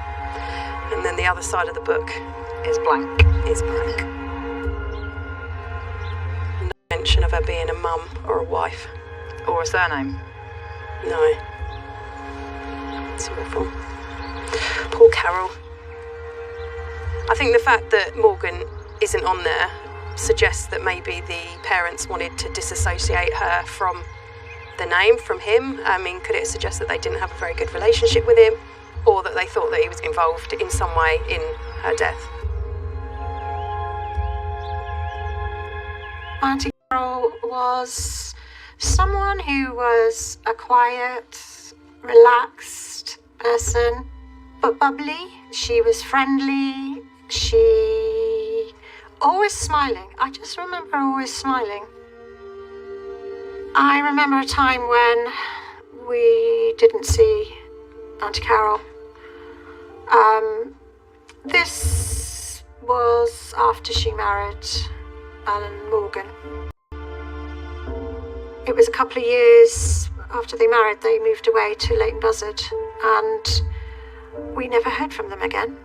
And then the other side of the book is blank. No mention of her being a mum or a wife. Or a surname. No. It's awful. Poor Carol. I think the fact that Morgan isn't on there suggests that maybe the parents wanted to disassociate her from the name, from him. I mean, could it suggest that they didn't have a very good relationship with him, or that they thought that he was involved in some way in her death? Auntie Carol was someone who was a quiet, relaxed person, but bubbly. She was friendly. She always smiling. I just remember her always smiling. I remember a time when we didn't see Auntie Carol. This was after she married Alan Morgan. It was a couple of years after they married. They moved away to Leighton Buzzard, and we never heard from them again.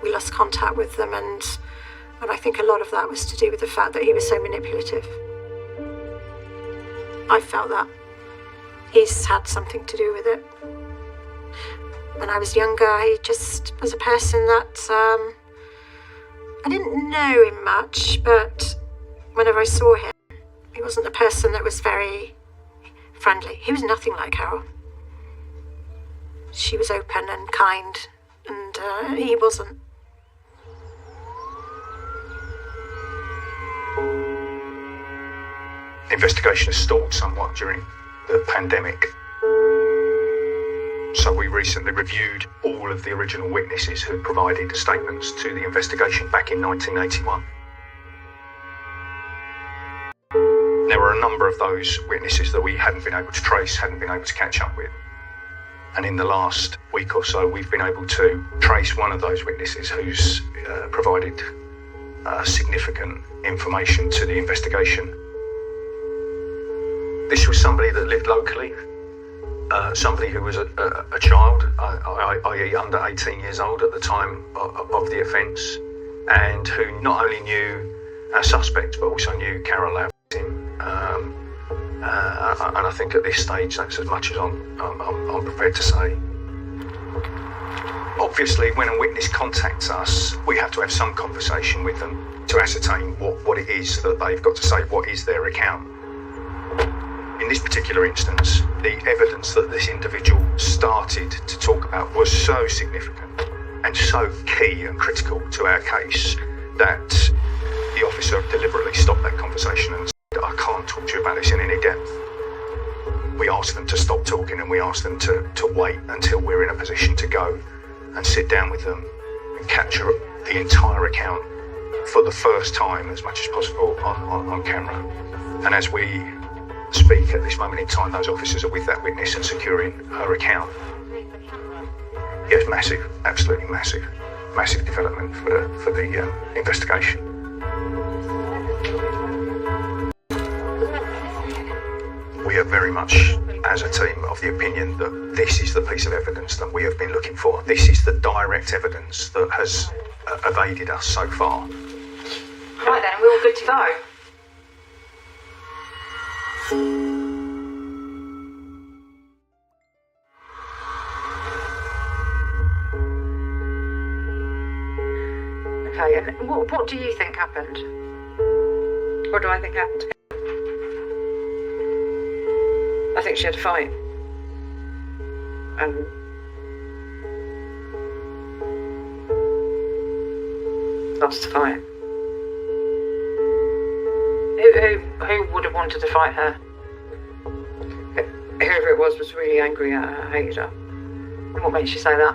We lost contact with them, and I think a lot of that was to do with the fact that he was so manipulative. I felt that he's had something to do with it. When I was younger, he just was a person that I didn't know him much, but whenever I saw him, he wasn't a person that was very friendly. He was nothing like Carol. She was open and kind, and he wasn't. The investigation has stalled somewhat during the pandemic. So we recently reviewed all of the original witnesses who provided statements to the investigation back in 1981. There were a number of those witnesses that we hadn't been able to trace, hadn't been able to catch up with. And in the last week or so, we've been able to trace one of those witnesses who's provided significant information to the investigation. This was somebody that lived locally, somebody who was a child, i.e. under 18 years old at the time of the offence, and who not only knew our suspect, but also knew Carol Lowry. And I think at this stage, that's as much as I'm prepared to say. Obviously, when a witness contacts us, we have to have some conversation with them to ascertain what it is that they've got to say, what is their account. In this particular instance, the evidence that this individual started to talk about was so significant and so key and critical to our case that the officer deliberately stopped that conversation and said, I can't talk to you about this in any depth. We asked them to stop talking, and we asked them to wait until we're in a position to go and sit down with them and capture the entire account for the first time as much as possible on camera. And as we speak at this moment in time, those officers are with that witness and securing her account. Yes, massive, absolutely massive development for the investigation. We are very much, as a team, of the opinion that this is the piece of evidence that we have been looking for. This is the direct evidence that has evaded us so far. Right then, we're all good to go. Okay, and what do you think happened? What do I think happened? I think she had a fight. And lost the fight. Who would have wanted to fight her? whoever it was really angry at her, hated her. And what makes you say that?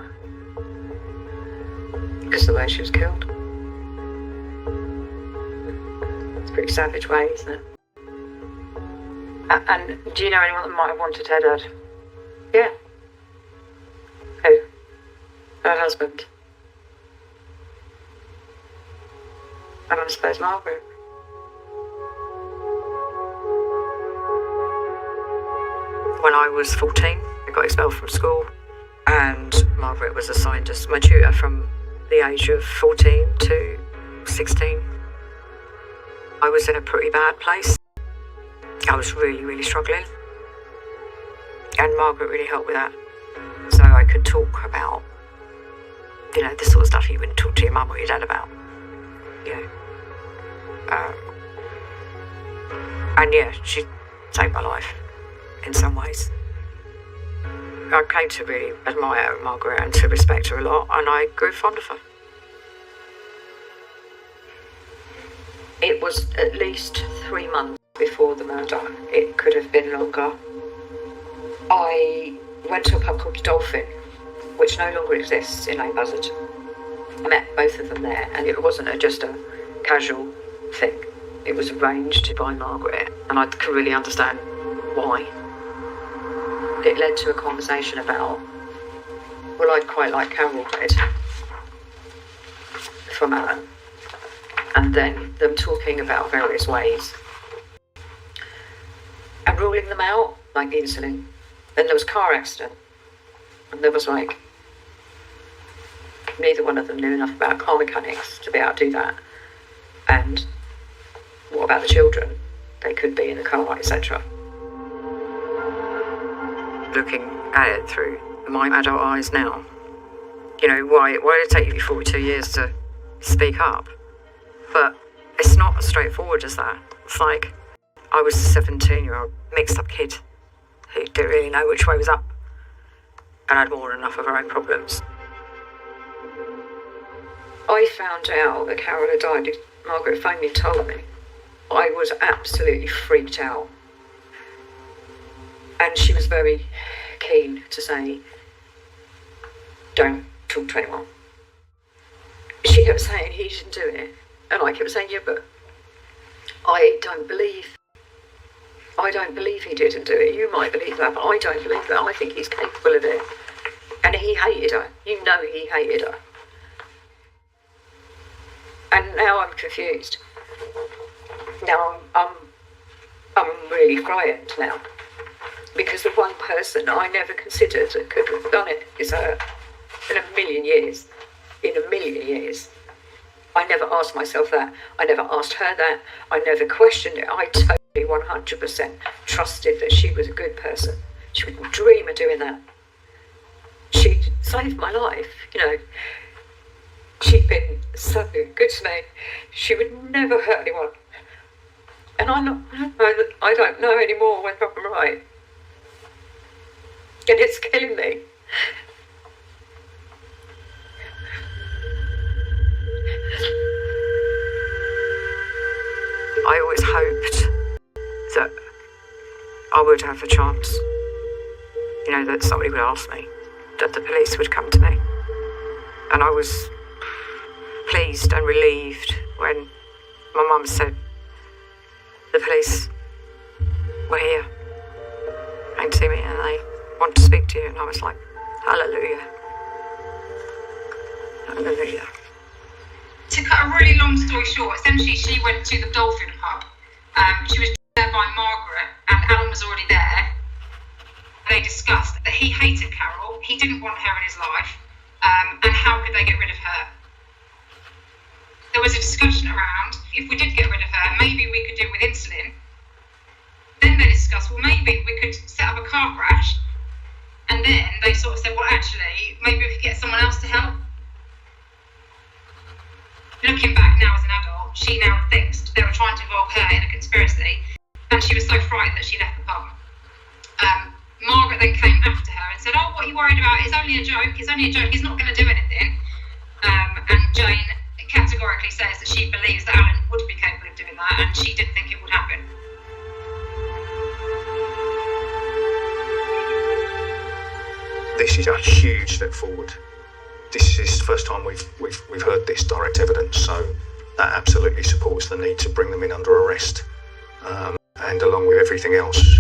Because of the way she was killed. It's a pretty savage way, isn't it? And do you know anyone that might have wanted her dead? Yeah. Who? Her husband. And I suppose Margaret. When I was 14, I got expelled from school, and Margaret was assigned as my tutor from the age of 14 to 16. I was in a pretty bad place. I was really, really struggling. And Margaret really helped with that. So I could talk about, you know, the sort of stuff you wouldn't talk to your mum or your dad about. You know. And yeah, she saved my life in some ways. I came to really admire Margaret and to respect her a lot, and I grew fond of her. It was at least 3 months before the murder. It could have been longer. I went to a pub called the Dolphin, which no longer exists in Lane Buzzard. I met both of them there, and it wasn't just a casual thing. It was arranged by Margaret, and I could really understand why. It led to a conversation about, well, I'd quite like Carol dead from Alan, and then them talking about various ways and ruling them out, like the insulin. Then there was a car accident, and there was like, neither one of them knew enough about car mechanics to be able to do that. And what about the children? They could be in the car, etc. Looking at it through my adult eyes now, you know, why did it take you 42 years to speak up? But it's not as straightforward as that. It's like, I was a 17-year-old mixed up kid who didn't really know which way was up and had more than enough of her own problems. I found out that Carol had died. Margaret phoned me and told me. I was absolutely freaked out. And she was very keen to say, don't talk to anyone. She kept saying he didn't do it. And I kept saying, yeah, but I don't believe he didn't do it. You might believe that, but I don't believe that. I think he's capable of it. And he hated her. You know he hated her. And now I'm confused. Now I'm really frightened now. Because the one person I never considered that could have done it is her. In a million years. I never asked myself that. I never asked her that. I never questioned it. I totally 100% trusted that she was a good person. She wouldn't dream of doing that. She saved my life, you know. She'd been so good to me. She would never hurt anyone. And I don't know anymore whether I'm right. And it's killing me. I always hoped that I would have a chance, you know, that somebody would ask me, that the police would come to me. And I was pleased and relieved when my mum said, the police were here, came to me and they want to speak to you. And I was like, hallelujah. Hallelujah. To cut a really long story short, essentially she went to the Dolphin pub. She was there by Margaret, and Alan was already there. They discussed that he hated Carol, he didn't want her in his life, and how could they get rid of her? There was a discussion around, if we did get rid of her, maybe we could do it with insulin. Then they discussed, well, maybe we could set up a car crash. And then they sort of said, well, actually, maybe we could get someone else to help. Looking back now as an adult, she now thinks they were trying to involve her in a conspiracy, and she was so frightened that she left the pub. Margaret then came after her and said, oh, what are you worried about? It's only a joke, he's not going to do anything. And Jane categorically says that she believes that Alan would be capable of doing that, and she did think it would happen. this is a huge step forward. This is the first time we've heard this direct evidence, so that absolutely supports the need to bring them in under arrest, and along with everything else,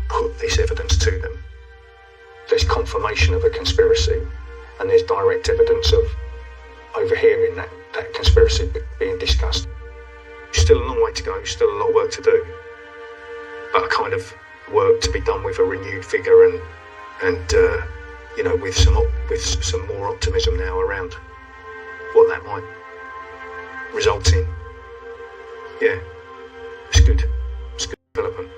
put this evidence to them. There's confirmation of a conspiracy, and there's direct evidence of overhearing that conspiracy being discussed. Still a long way to go, still a lot of work to do, but a kind of work to be done with a renewed vigour and with some more optimism now around what that might result in. Yeah, it's good. It's good development.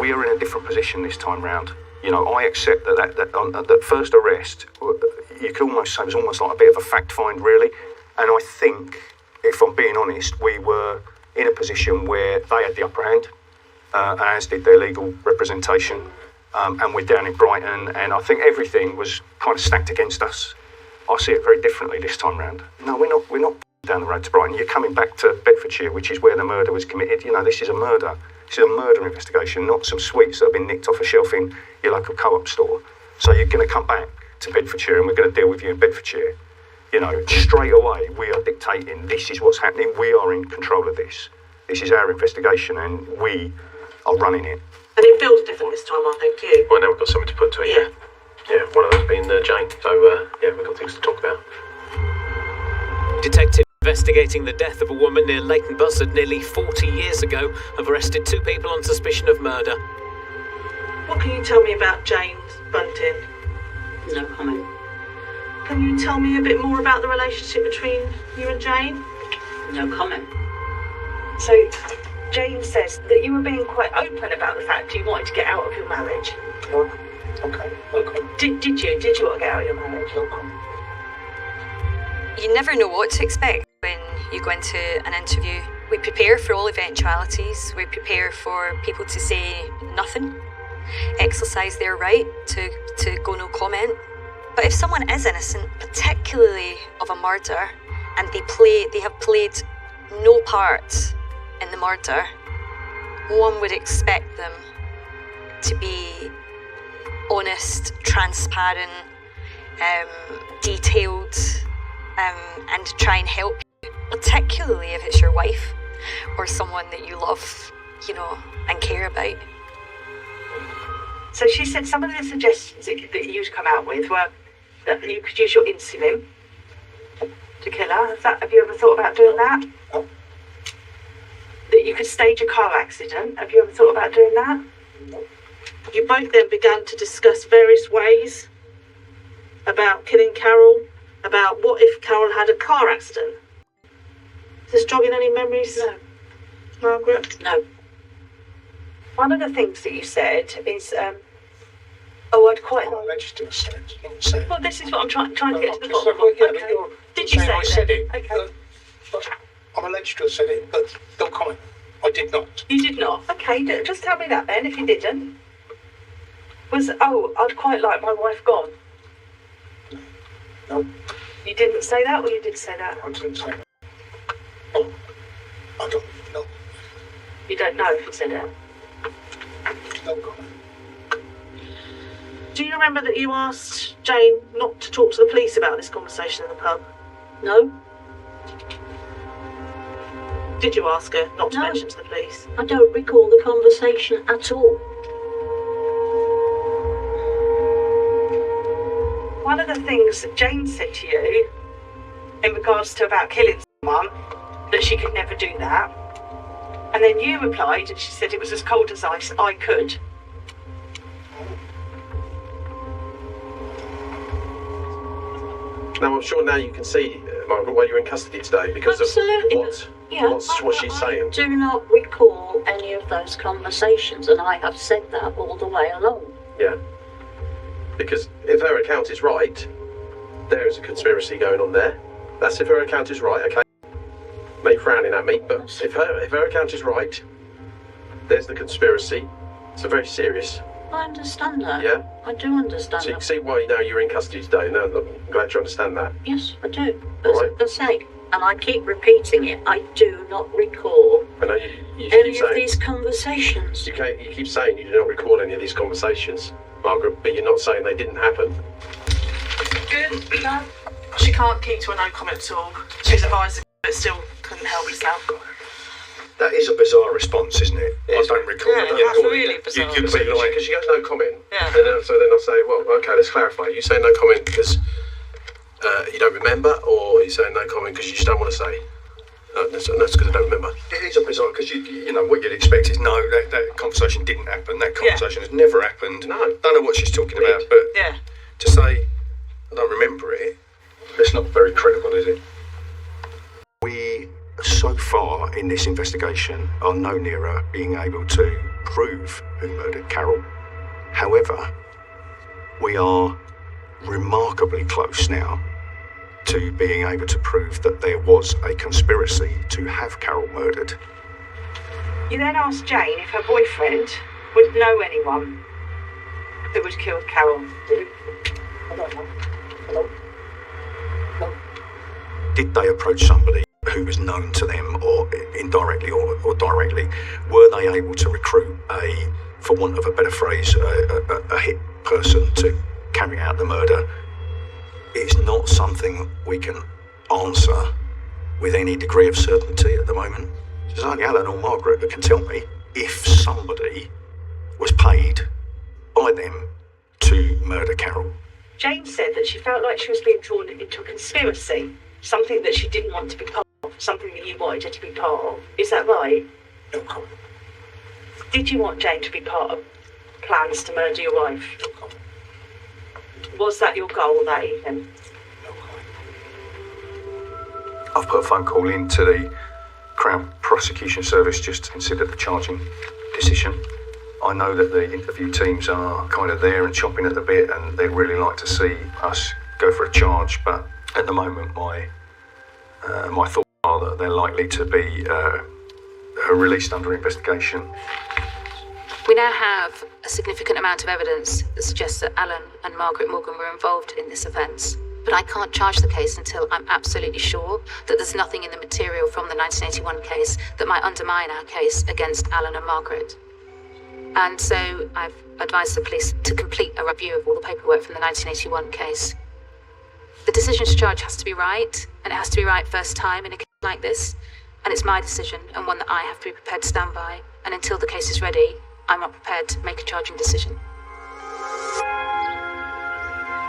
We are in a different position this time round. I accept that first arrest, you could almost say, was almost like a bit of a fact find, really. And I think, if I'm being honest, we were in a position where they had the upper hand, as did their legal representation. And we're down in Brighton, and I think everything was kind of stacked against us. I see it very differently this time round. No, we're not down the road to Brighton. You're coming back to Bedfordshire, which is where the murder was committed. This is a murder. This is a murder investigation, not some sweets that have been nicked off a shelf in your local co-op store. So you're going to come back to Bedfordshire, and we're going to deal with you in Bedfordshire. Straight away, we are dictating this is what's happening. We are in control of this. This is our investigation, and we are running it. And it feels different this time, I think, too. Well, now we've got something to put to it. Yeah, one of those being Jane. So, we've got things to talk about. Detectives investigating the death of a woman near Leighton Buzzard nearly 40 years ago have arrested 2 people on suspicion of murder. What can you tell me about Jane Bunting? No comment. Can you tell me a bit more about the relationship between you and Jane? No comment. So, Jane says that you were being quite open about the fact you wanted to get out of your marriage. Okay. Did you? Did you want to get out of your marriage? You never know what to expect when you go into an interview. We prepare for all eventualities. We prepare for people to say nothing, exercise their right to go no comment. But if someone is innocent, particularly of a murder, and they have played no part in the murder, one would expect them to be honest, transparent, detailed, and try and help you, particularly if it's your wife or someone that you love, and care about. So she said some of the suggestions that you'd come out with were that you could use your insulin to kill her. Have you ever thought about doing that? No. That you could stage a car accident. Have you ever thought about doing that? No. You both then began to discuss various ways about killing Carol, about what if Carol had a car accident. Is this jogging any memories? No. Margaret? No. One of the things that you said is, I'd quite like... Alleged to have said. Well, this is what I'm trying to get to the bottom of. Okay. Did you say I said it. Okay. I'm alleged to have said it, but don't comment. I did not. You did not? Okay, just tell me that then, if you didn't. I'd quite like my wife gone. No. You didn't say that, or you did say that? I didn't say that. Oh, I don't know. You don't know if you said it? No comment. Do you remember that you asked Jane not to talk to the police about this conversation in the pub? No. Did you ask her not to mention to the police? I don't recall the conversation at all. One of the things that Jane said to you in regards to about killing someone, that she could never do that. And then you replied, and she said it was as cold as ice, I could. Now, I'm sure now you can see, Margaret, why you're in custody today, because Absolutely. of what she's saying. I do not recall any of those conversations, and I have said that all the way along. Yeah. Because if her account is right, there is a conspiracy going on there. That's if her account is right, okay? May frowning at me, but if her account is right, there's the conspiracy. So very serious. I understand that. Yeah? I do understand So you that. can see why now you're in custody today. Now, I'm glad you understand that. Yes, I do. But Right. as I say, and I keep repeating it, I do not recall I know you any keep of saying, these conversations. you keep saying you do not recall any of these conversations, Margaret, but you're not saying they didn't happen. Good. No. She can't keep to a no comment at all. She's advised but still couldn't help herself. That is a bizarre response, isn't it? I don't recall. Yeah, that's really bizarre. You'd be like, Because she goes no comment. Yeah. And so then I'll say, well, okay, let's clarify. You say no comment because you don't remember, or you say no comment because you just don't want to say? That's because I don't remember. it is a bizarre, because you know what you'd expect is no, that conversation didn't happen. That conversation has never happened. No. Don't know what she's talking about, but Yeah. to say I don't remember it, it's not very credible, is it? We, so far in this investigation, are no nearer being able to prove who murdered Carol. However, we are remarkably close now to being able to prove that there was a conspiracy to have Carol murdered. You then asked Jane if her boyfriend would know anyone who had killed Carol. I don't know. Hello? Did they approach somebody who was known to them, or indirectly or directly? Were they able to recruit for want of a better phrase, a hit person to carry out the murder? It's not something we can answer with any degree of certainty at the moment. There's only Alan or Margaret that can tell me if somebody was paid by them to murder Carol. Jane said that she felt like she was being drawn into a conspiracy, something that she didn't want to be part of, something that you wanted her to be part of. Is that right? No comment. Did you want Jane to be part of plans to murder your wife? No comment. Was that your goal that evening? No comment. I've put a phone call into the Crown Prosecution Service just to consider the charging decision. I know that the interview teams are kind of there and chomping at the bit, and they'd really like to see us go for a charge, but at the moment my thoughts are that they're likely to be released under investigation. We now have a significant amount of evidence that suggests that Alan and Margaret Morgan were involved in this offence. But I can't charge the case until I'm absolutely sure that there's nothing in the material from the 1981 case that might undermine our case against Alan and Margaret. And so I've advised the police to complete a review of all the paperwork from the 1981 case. The decision to charge has to be right, and it has to be right first time in a case like this. And it's my decision, and one that I have to be prepared to stand by. And until the case is ready, I'm not prepared to make a charging decision.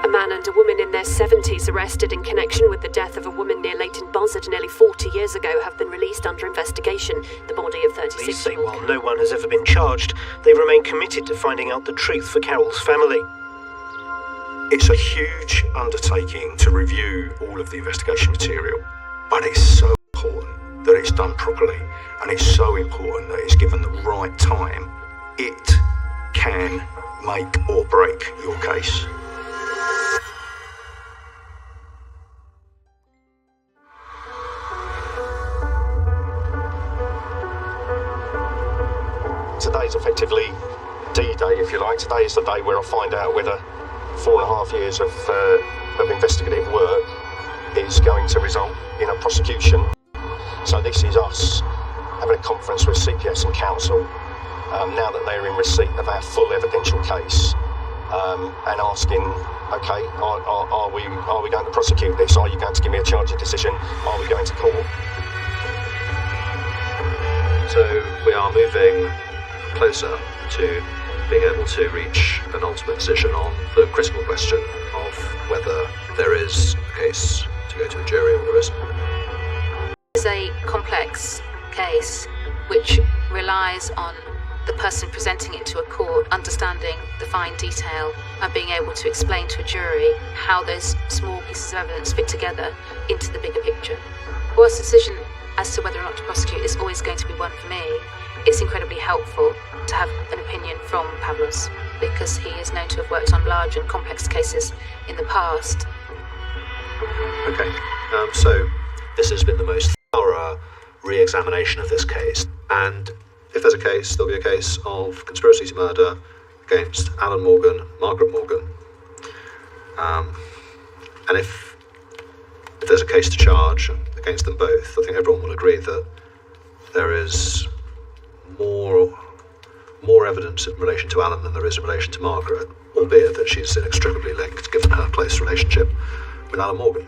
A man and a woman in their 70s arrested in connection with the death of a woman near Leighton Buzzard nearly 40 years ago have been released under investigation. The body of 36... Police say while no one has ever been charged, they remain committed to finding out the truth for Carol's family. It's a huge undertaking to review all of the investigation material, but it's so important that it's done properly, and it's so important that it's given the right time. It can make or break your case. Today's effectively D-Day, if you like. Today is the day where I'll find out whether 4.5 years of investigative work is going to result in a prosecution. So this is us having a conference with CPS and Council now that they're in receipt of our full evidential case, and asking, okay, are we going to prosecute this? Are you going to give me a charging decision? Are we going to court? So we are moving closer to being able to reach an ultimate decision on the critical question of whether there is a case to go to a jury or there isn't. It's a complex case which relies on the person presenting it to a court understanding the fine detail and being able to explain to a jury how those small pieces of evidence fit together into the bigger picture. Whilst the decision as to whether or not to prosecute is always going to be one for me, it's incredibly helpful to have an opinion from Pavlos, because he is known to have worked on large and complex cases in the past. Okay, so this has been the most thorough re-examination of this case, and if there's a case, there'll be a case of conspiracy to murder against Alan Morgan, Margaret Morgan. And if there's a case to charge, the against them both, I think everyone will agree that there is more evidence in relation to Alan than there is in relation to Margaret, albeit that she's inextricably linked, given her close relationship with Alan Morgan.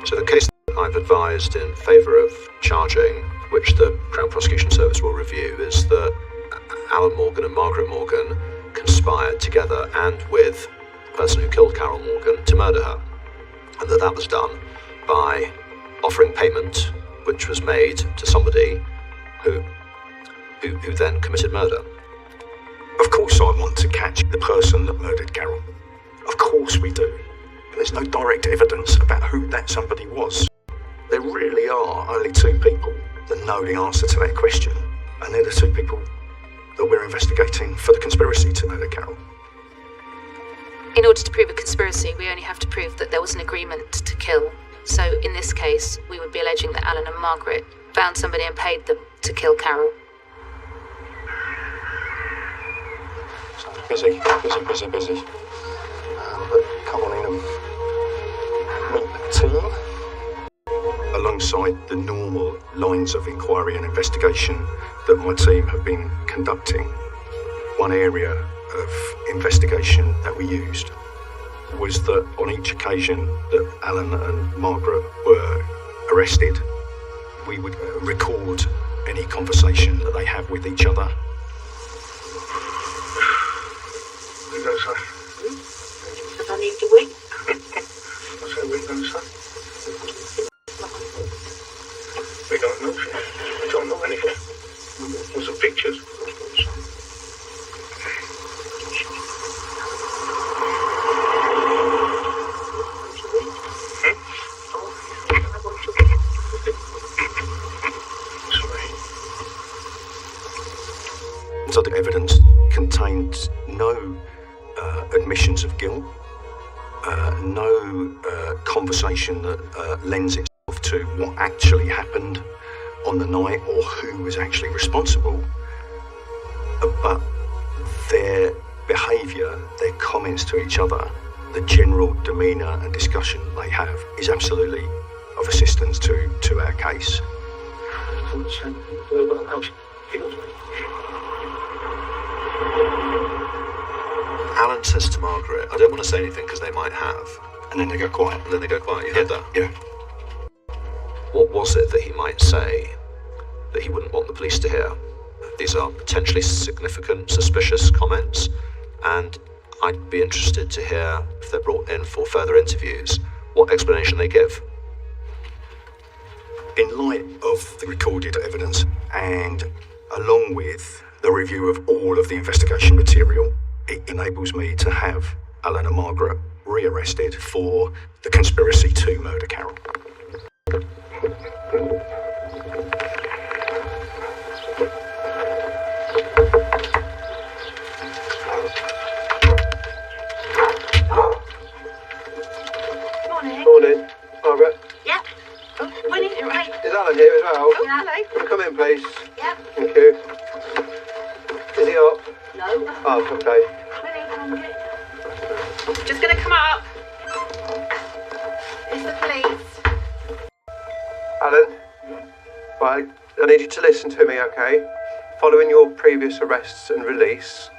So the case that I've advised in favour of charging, which the Crown Prosecution Service will review, is that Alan Morgan and Margaret Morgan conspired together and with the person who killed Carol Morgan to murder her, and that was done by offering payment, which was made to somebody who then committed murder. Of course I want to catch the person that murdered Carol. Of course we do. But there's no direct evidence about who that somebody was. There really are only two people that know the answer to that question, and they're the two people that we're investigating for the conspiracy to murder Carol. In order to prove a conspiracy, we only have to prove that there was an agreement to kill. So in this case, we would be alleging that Alan and Margaret found somebody and paid them to kill Carol. Busy. But come on in and meet the team. Alongside the normal lines of inquiry and investigation that my team have been conducting, one area of investigation that we used was that on each occasion that Alan and Margaret were arrested, we would record any conversation that they have with each other. I need to wait. What's that window, sir? We don't know, sir. We don't know anything. There's some pictures. So the evidence contained no admissions of guilt, no conversation that lends itself to what actually happened on the night or who was actually responsible, but their behaviour, their comments to each other, the general demeanour and discussion they have is absolutely of assistance to our case. Alan says to Margaret, I don't want to say anything because they might have. And then they go quiet. You heard that? Yeah. What was it that he might say that he wouldn't want the police to hear? These are potentially significant, suspicious comments, and I'd be interested to hear, if they're brought in for further interviews, what explanation they give. In light of the recorded evidence and along with the review of all of the investigation material, it enables me to have Alan and Margaret rearrested for the conspiracy to murder Carol. Morning, Margaret. Yep. Oh, Winnie, you're right. Is Alan here as well? Oh, yeah, hello. Can we come in, please? Yep. Thank you. Is he up? No. Oh, okay. Winnie, come on, get. Just gonna come up. It's the police. Alan, right, I need you to listen to me, okay? Following your previous arrests and release,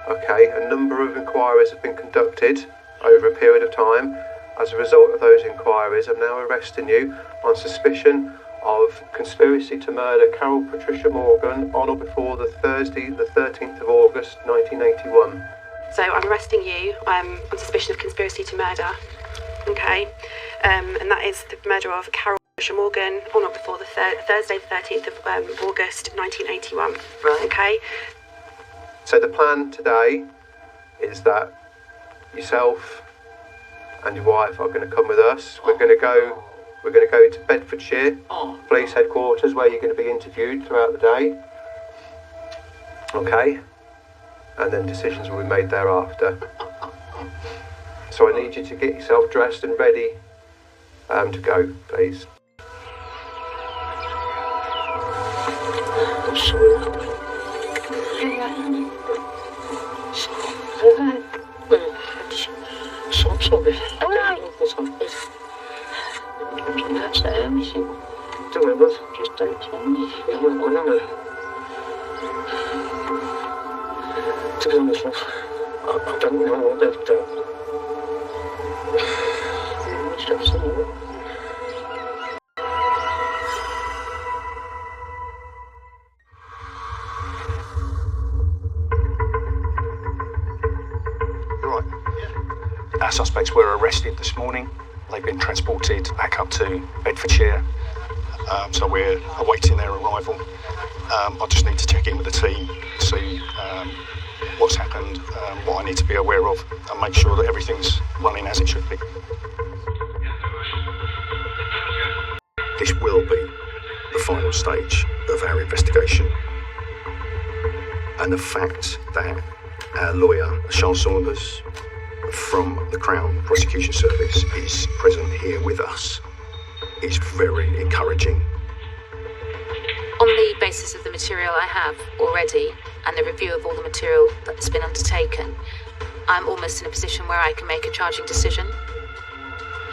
okay, a number of inquiries have been conducted over a period of time. As a result of those inquiries, I'm now arresting you on suspicion of conspiracy to murder Carol Patricia Morgan on or before the Thursday, the 13th of August, 1981. So I'm arresting you on suspicion of conspiracy to murder. Okay. And that is the murder of Carol Patricia Morgan on or before the Thursday, the 13th of August, 1981. Right. Okay. So the plan today is that yourself and your wife are going to come with us. We're going to go to Bedfordshire Police Headquarters, where you're going to be interviewed throughout the day. Okay? And then decisions will be made thereafter. So I need you to get yourself dressed and ready to go, please. I'm sorry. So I'm sorry. All right. don't you? I know. To be honest, love, I don't know what they've done. You must have some. Our suspects were arrested this morning. They've been transported back up to Bedfordshire, so we're awaiting their arrival. I just need to check in with the team, see what's happened, what I need to be aware of, and make sure that everything's running as it should be. This will be the final stage of our investigation, and the fact that our lawyer, Charles Saunders, from the Crown Prosecution Service is present here with us is very encouraging. On the basis of the material I have already and the review of all the material that's been undertaken, I'm almost in a position where I can make a charging decision.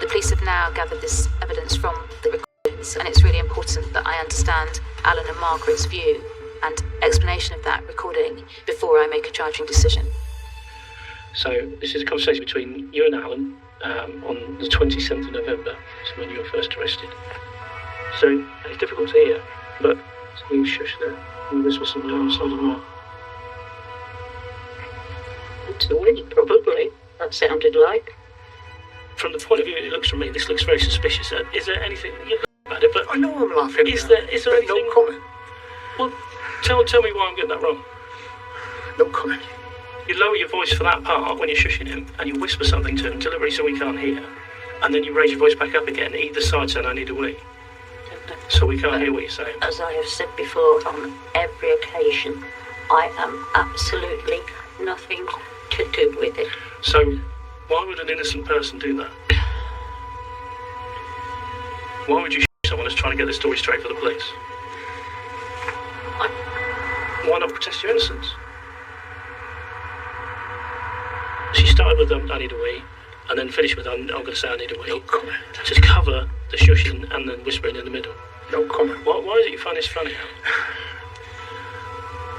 The police have now gathered this evidence from the recordings, and it's really important that I understand Alan and Margaret's view and explanation of that recording before I make a charging decision. So this is a conversation between you and Alan on the 27th of November, so when you were first arrested. So it's difficult to hear, but you shush there and whisper something outside of the To win, probably. That sounded like. From the point of view it looks from me, this looks very suspicious. Is there anything you about it? But I know I'm laughing. Is there anything? No comment. Well, tell me why I'm getting that wrong. No comment. You lower your voice for that part when you're shushing him, and you whisper something to him deliberately so we can't hear, and then you raise your voice back up again, either side saying I need a wee. So we can't hear what you're saying. As I have said before, on every occasion, I am absolutely nothing to do with it. So, why would an innocent person do that? Why would you shoot someone who's trying to get the story straight for the police? Why not protest your innocence? She started with I need a wee, and then finished with I'm going to say I need a wee. No comment. To cover the shushing and then whispering in the middle. No comment. Why is it you find this funny?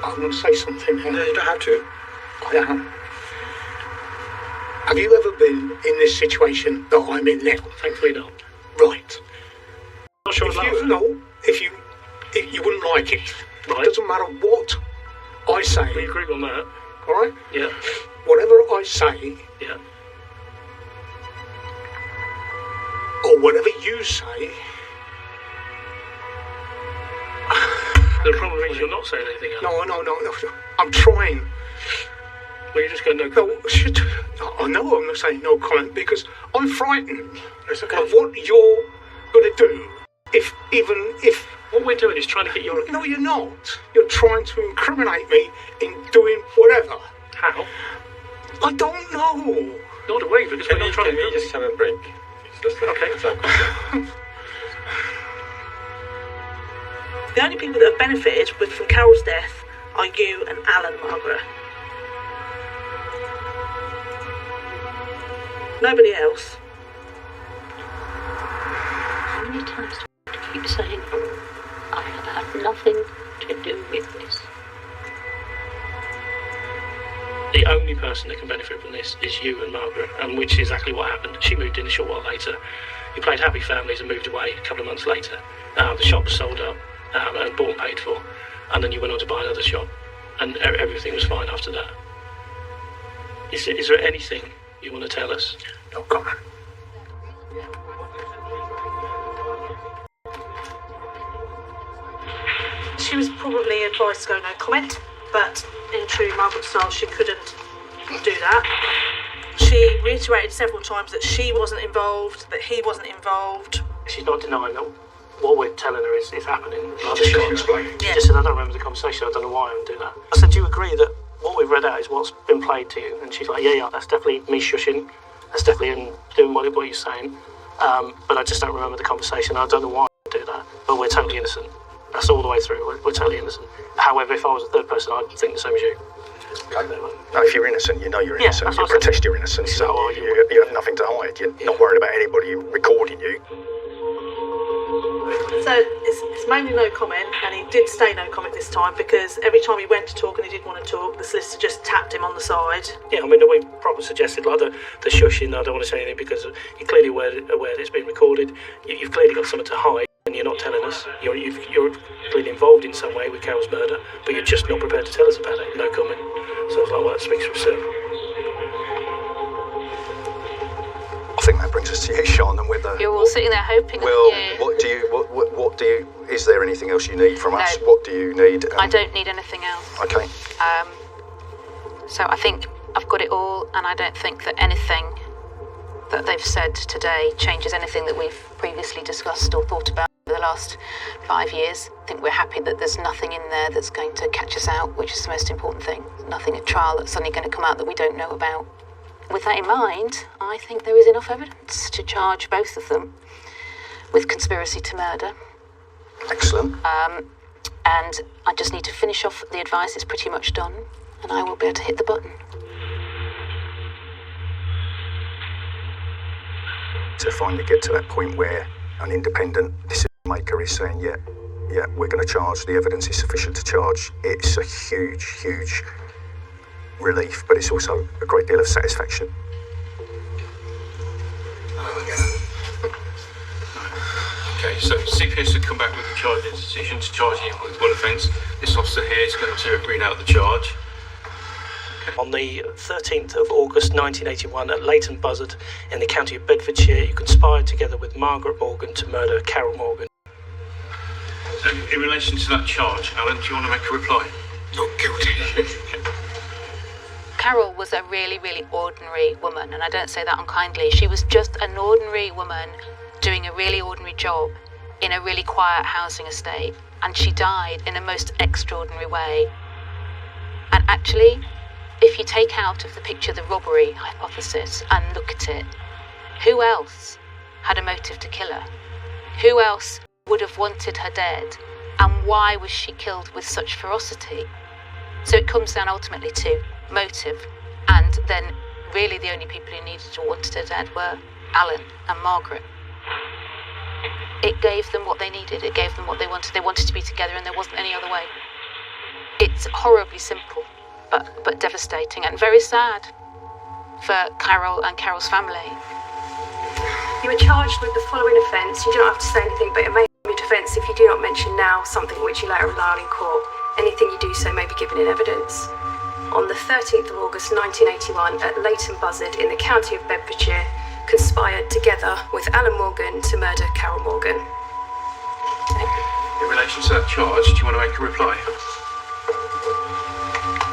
I'm going to say something here. No, you don't have to. I am. Have you ever been in this situation that I'm in now? Thankfully not. Right. Not sure if you wouldn't like it. Right. It doesn't matter what I say. We agree on that. All right? Yeah. Whatever I say, yeah, or whatever you say. The problem is you're not saying anything else. No. I'm trying. Well, you're just going no comment. No, I know I'm not saying no comment because I'm frightened of what you're going to do. Even if what we're doing is trying to get your. No, you're not. You're trying to incriminate me in doing whatever. How? I don't know. Not a way, because we're not trying to just have a break. Okay. The only people that have benefited from Carol's death are you and Alan, Margaret. Nobody else. How many times do I have to keep saying I have had nothing to do with this? The only person that can benefit from this is you and Margaret, and which is exactly what happened. She moved in a short while later. You played happy families and moved away a couple of months later. The shop was sold up and bought and paid for, and then you went on to buy another shop, and everything was fine after that. Is there anything you want to tell us? No comment. She was probably advised to go no comment, but in true Margaret style, she couldn't do that. She reiterated several times that she wasn't involved, that he wasn't involved. She's not denying that what we're telling her is happening. She just said, I don't remember the conversation, I don't know why I would do that. I said, do you agree that what we've read out is what's been played to you? And she's like, yeah, that's definitely me shushing, that's definitely him doing what you're saying, but I just don't remember the conversation, I don't know why I would do that, but we're totally innocent. That's all the way through, we're totally innocent. However, if I was a third person, I'd think the same as you. No, if you're innocent, you know you're innocent. You protest your innocence, and you have nothing to hide. You're not worried about anybody recording you. So it's mainly no comment, and he did stay no comment this time because every time he went to talk and he did want to talk, the solicitor just tapped him on the side. Yeah, I mean, we probably suggested like the shushing. I don't want to say anything because you're clearly aware that it's been recorded. You've clearly got something to hide, and you're not telling us. You're clearly involved in some way with Carol's murder, but you're just not prepared to tell us about it. No comment. So I was like, well, that speaks for itself. I think that brings us to you, Sean, and with You're all sitting there hoping. Well, what do you? Is there anything else you need from us? What do you need? I don't need anything else. Okay. So I think I've got it all, and I don't think that anything that they've said today changes anything that we've previously discussed or thought about for the last 5 years. I think we're happy that there's nothing in there that's going to catch us out, which is the most important thing. Nothing at trial that's suddenly going to come out that we don't know about. With that in mind, I think there is enough evidence to charge both of them with conspiracy to murder. Excellent. And I just need to finish off the advice. It's pretty much done, and I will be able to hit the button. To finally get to that point where an independent decision maker is saying, yeah, we're going to charge, the evidence is sufficient to charge, it's a huge relief, but it's also a great deal of satisfaction. Okay, so CPS had come back with a charging decision to charge him with one offence. This officer here is going to read out the charge. On the 13th of August 1981 at Leighton Buzzard in the county of Bedfordshire, you conspired together with Margaret Morgan to murder Carol Morgan. So in relation to that charge, Alan, do you want to make a reply? Not guilty. Carol was a really ordinary woman, and I don't say that unkindly. She was just an ordinary woman doing a really ordinary job in a really quiet housing estate, and she died in a most extraordinary way. And actually, if you take out of the picture the robbery hypothesis and look at it, who else had a motive to kill her? Who else would have wanted her dead? And why was she killed with such ferocity? So it comes down ultimately to motive, and then really the only people who needed or wanted her dead were Alan and Margaret. It gave them what they needed, it gave them what they wanted. They wanted to be together, and there wasn't any other way. It's horribly simple, but devastating and very sad for Carol and Carol's family. You were charged with the following offence. You do not have to say anything, but it may be a defence if you do not mention now something which you later rely on in court. Anything you do so may be given in evidence. On the 13th of August 1981 at Leighton Buzzard in the county of Bedfordshire, conspired together with Alan Morgan to murder Carol Morgan. In relation to that charge, do you want to make a reply?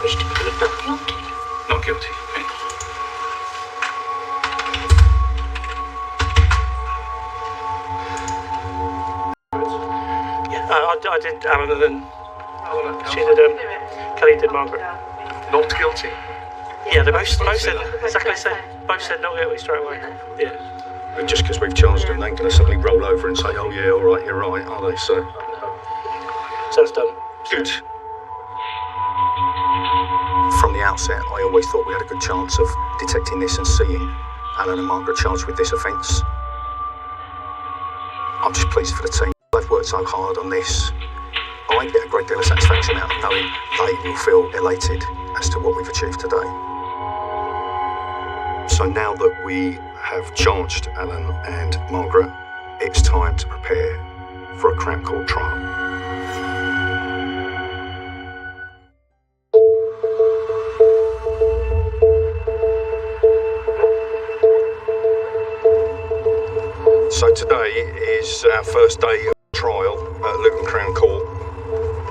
Wish to plead not guilty. Not guilty, okay. Yeah, I did Alan, and then she did, Kelly did Margaret. Not guilty? Yeah, they both said exactly the same. Both said not guilty straight away. Yeah. And just because we've charged them, they ain't going to suddenly roll over and say, oh yeah, all right, you're right, are they? So it's done. Good. From the outset, I always thought we had a good chance of detecting this and seeing Alan and Margaret charged with this offence. I'm just pleased for the team. They've worked so hard on this. I get a great deal of satisfaction out of knowing they will feel elated as to what we've achieved today. So now that we have charged Alan and Margaret, it's time to prepare for a Crown Court trial. So today is our first day of trial at Luton Crown Court.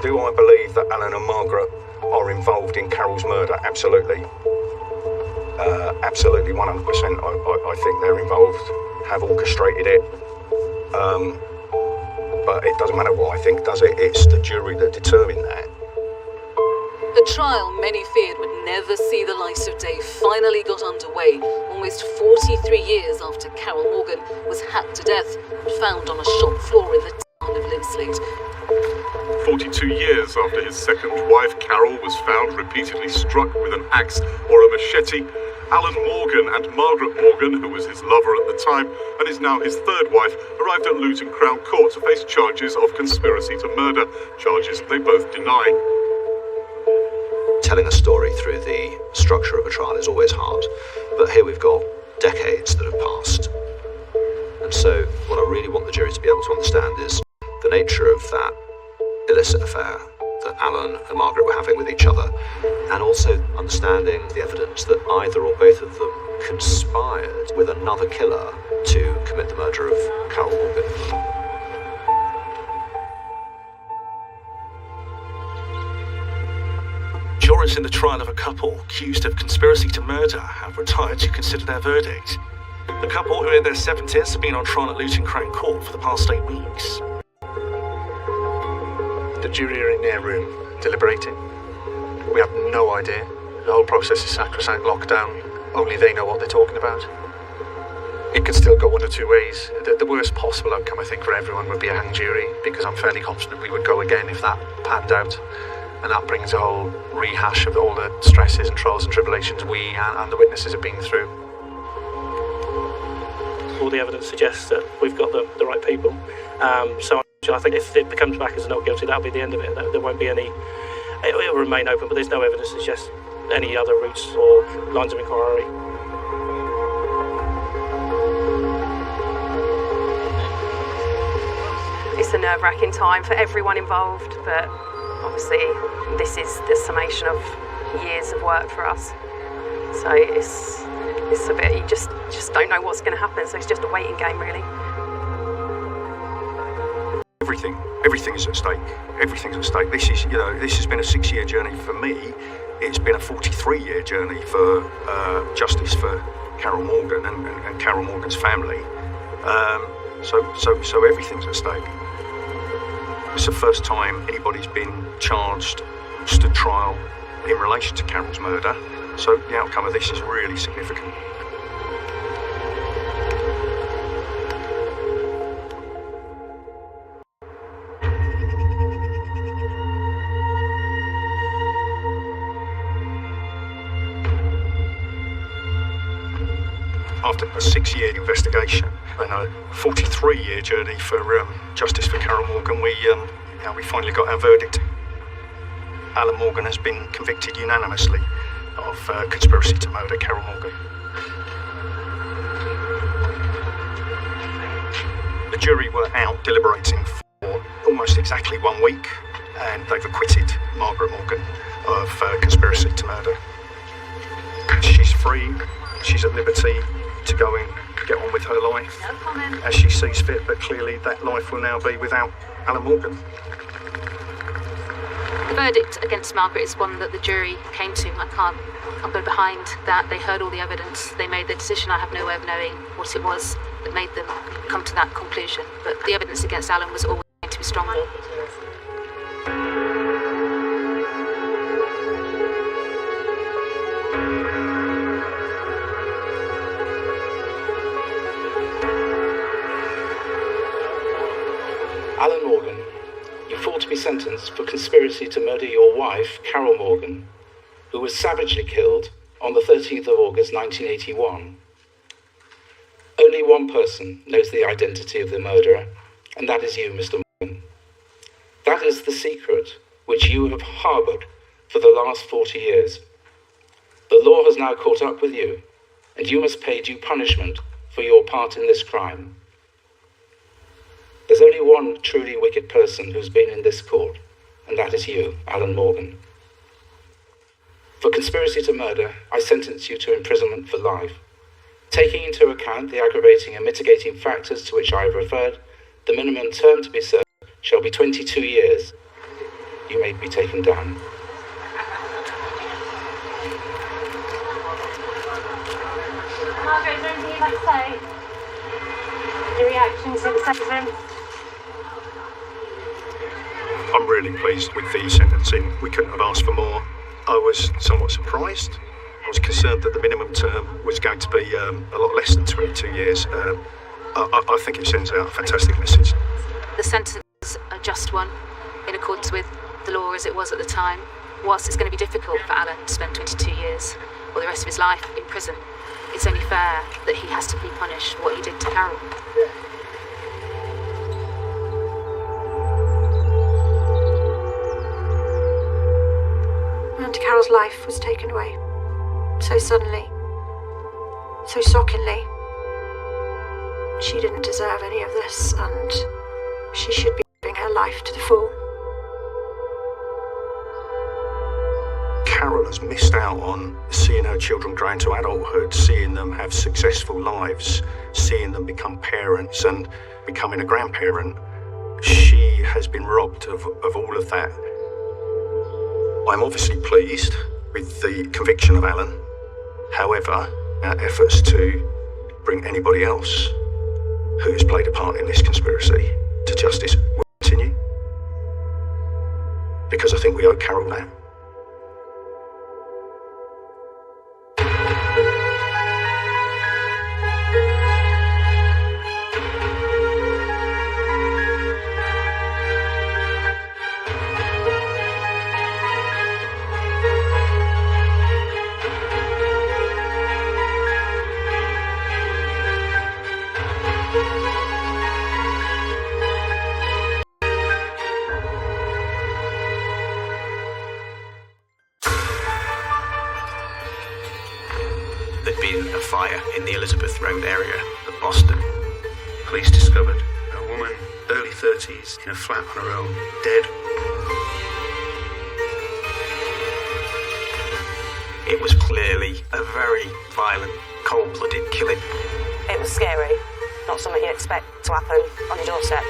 Do I believe that Alan and Margaret are involved in Carol's murder? Absolutely. Absolutely, 100%. I think they're involved, have orchestrated it. But it doesn't matter what I think, does it? It's the jury that determine that. The trial many feared would never see the light of day finally got underway, almost 43 years after Carol Morgan was hacked to death and found on a shop floor in the town of Linslade. 42 years after his second wife, Carol, was found repeatedly struck with an axe or a machete, Alan Morgan and Margaret Morgan, who was his lover at the time and is now his third wife, arrived at Luton Crown Court to face charges of conspiracy to murder, charges they both deny. Telling a story through the structure of a trial is always hard, but here we've got decades that have passed. And so what I really want the jury to be able to understand is the nature of that illicit affair that Alan and Margaret were having with each other, and also understanding the evidence that either or both of them conspired with another killer to commit the murder of Carol Morgan. Jurors in the trial of a couple accused of conspiracy to murder have retired to consider their verdict. The couple, who are in their 70s, have been on trial at Luton Crown Court for the past 8 weeks. The jury are in their room, deliberating. We have no idea. The whole process is sacrosanct, locked down. Only they know what they're talking about. It could still go one of two ways. The worst possible outcome, I think, for everyone would be a hung jury, because I'm fairly confident we would go again if that panned out. And that brings a whole rehash of all the stresses and trials and tribulations we and the witnesses have been through. All the evidence suggests that we've got the right people. So I think if it comes back as not guilty, that'll be the end of it. There won't be any. It will remain open, but there's no evidence to suggest any other routes or lines of inquiry. It's a nerve-wracking time for everyone involved, but obviously this is the summation of years of work for us. So it's a bit, you just don't know what's going to happen, so it's just a waiting game, really. Everything is at stake. Everything's at stake. This has been a 6-year journey for me. It's been a 43-year journey for justice for Carol Morgan and Carol Morgan's family. So everything's at stake. It's the first time anybody's been charged, stood trial in relation to Carol's murder. So the outcome of this is really significant. After a 6-year investigation and a 43-year journey for justice for Carol Morgan, we finally got our verdict. Alan Morgan has been convicted unanimously of conspiracy to murder Carol Morgan. The jury were out deliberating for almost exactly 1 week, and they've acquitted Margaret Morgan of conspiracy to murder. She's free, she's at liberty to go and get on with her life as she sees fit, but clearly that life will now be without Alan Morgan. The verdict against Margaret is one that the jury came to. I can't go behind that. They heard all the evidence, they made their decision. I have no way of knowing what it was that made them come to that conclusion, but the evidence against Alan was always going to be stronger. Alan Morgan, you fall to be sentenced for conspiracy to murder your wife, Carol Morgan, who was savagely killed on the 13th of August 1981. Only one person knows the identity of the murderer, and that is you, Mr. Morgan. That is the secret which you have harboured for the last 40 years. The law has now caught up with you, and you must pay due punishment for your part in this crime. There's only one truly wicked person who's been in this court, and that is you, Alan Morgan. For conspiracy to murder, I sentence you to imprisonment for life. Taking into account the aggravating and mitigating factors to which I have referred, the minimum term to be served shall be 22 years. You may be taken down. Margaret, is there anything you'd like to say? Your reaction to the sentence? I'm really pleased with the sentencing. We couldn't have asked for more. I was somewhat surprised. I was concerned that the minimum term was going to be a lot less than 22 years. I think it sends out a fantastic message. The sentence is a just one, in accordance with the law as it was at the time. Whilst it's going to be difficult for Alan to spend 22 years, or the rest of his life in prison. It's only fair that he has to be punished for what he did to Carol. And Carol's life was taken away. So suddenly. So shockingly. She didn't deserve any of this, and she should be living her life to the full. Carol has missed out on seeing her children grow into adulthood, seeing them have successful lives, seeing them become parents and becoming a grandparent. She has been robbed of all of that. I'm obviously pleased with the conviction of Alan. However, our efforts to bring anybody else who has played a part in this conspiracy to justice will continue. Because I think we owe Carol that. There'd been a fire in the Elizabeth Road area of Boston. Police discovered a woman, early 30s, in a flat on her own, dead. It was clearly a very violent, cold-blooded killing. It was scary, not something you'd expect to happen on your doorstep.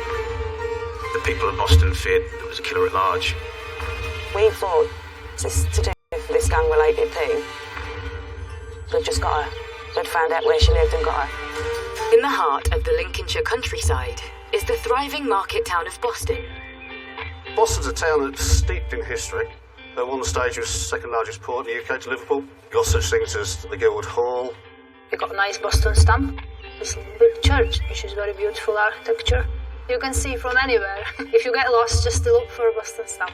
The people of Boston feared there was a killer at large. We thought this to do with this gang-related thing. We've just got her. We'd found out where she lived and got her. In the heart of the Lincolnshire countryside is the thriving market town of Boston. Boston's a town that's steeped in history. At one stage it was the second largest port in the UK to Liverpool. You've got such things as the Guildhall. You got a nice Boston stamp. This big church, which is very beautiful architecture. You can see from anywhere. If you get lost, just look for a Boston stamp.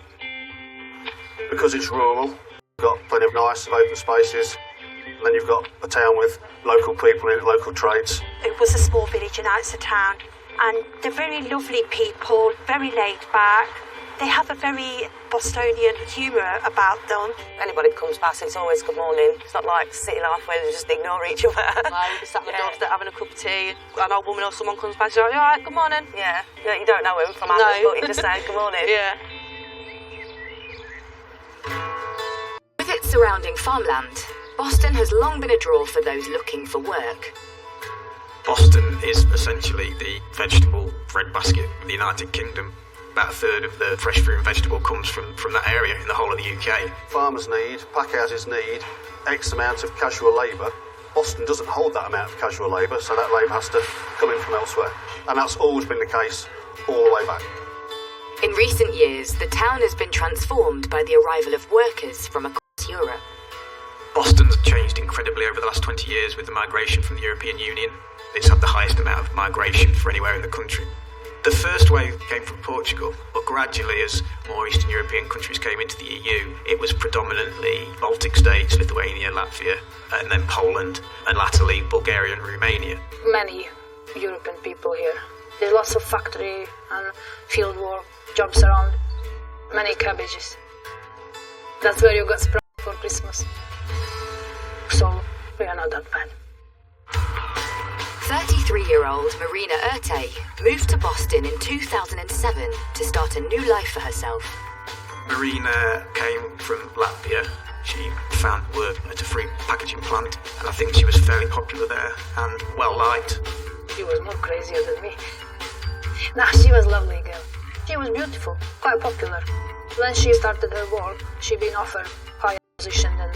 Because it's rural, you've got plenty of nice open spaces. And then you've got a town with local people in it, local trades. It was a small village and now it's a town. And they're very lovely people, very laid back. They have a very Bostonian humour about them. Anybody that comes past, it's always good morning. It's not like city life where they just ignore each other. Like, we sat on the doorstep having a cup of tea. An old woman or someone comes past, you're like, all right, good morning. Yeah, you don't know him from Adam, but you just say good morning. Yeah. With its surrounding farmland, Boston has long been a draw for those looking for work. Boston is essentially the vegetable breadbasket of the United Kingdom. About a third of the fresh fruit and vegetable comes from that area in the whole of the UK. Farmers need, packhouses need, X amount of casual labour. Boston doesn't hold that amount of casual labour, so that labour has to come in from elsewhere. And that's always been the case all the way back. In recent years, the town has been transformed by the arrival of workers from across Europe. Boston's changed incredibly over the last 20 years with the migration from the European Union. It's had the highest amount of migration for anywhere in the country. The first wave came from Portugal, but gradually as more Eastern European countries came into the EU, it was predominantly Baltic states, Lithuania, Latvia, and then Poland, and latterly Bulgaria and Romania. Many European people here. There's lots of factory and field work, jobs around, many cabbages. That's where you got sprung for Christmas. So, we are not that bad. 33-year-old Marina Urte moved to Boston in 2007 to start a new life for herself. Marina came from Latvia. She found work at a fruit packaging plant, and I think she was fairly popular there and well-liked. She was more crazier than me. Nah, she was a lovely girl. She was beautiful, quite popular. When she started her work, she'd been offered higher position than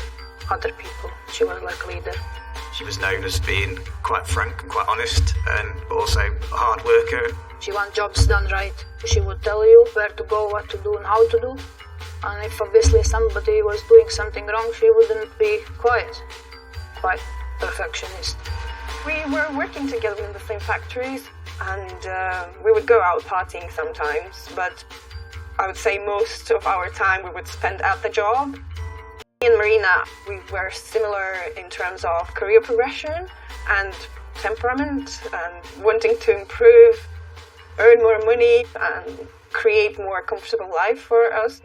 other people. She was like a leader. She was known as being quite frank and quite honest, and also a hard worker. She wanted jobs done right. She would tell you where to go, what to do and how to do. And if obviously somebody was doing something wrong, she wouldn't be quiet. Quite perfectionist. We were working together in the same factories, and we would go out partying sometimes, but I would say most of our time we would spend at the job. and Marina, we were similar in terms of career progression and temperament and wanting to improve, earn more money and create more comfortable life for us.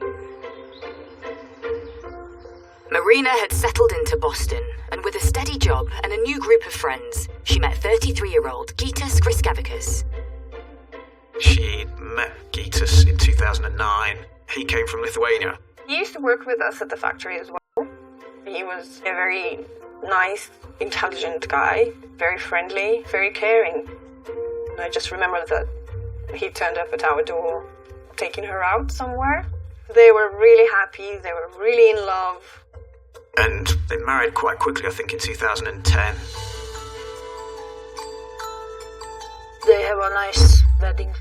Marina had settled into Boston, and with a steady job and a new group of friends, she met 33-year-old Gytis Kriskavikas. She met Gytis in 2009. He came from Lithuania. He used to work with us at the factory as well. He was a very nice, intelligent guy, very friendly, very caring. And I just remember that he turned up at our door, taking her out somewhere. They were really happy, they were really in love. And they married quite quickly, I think, in 2010. They have a nice wedding.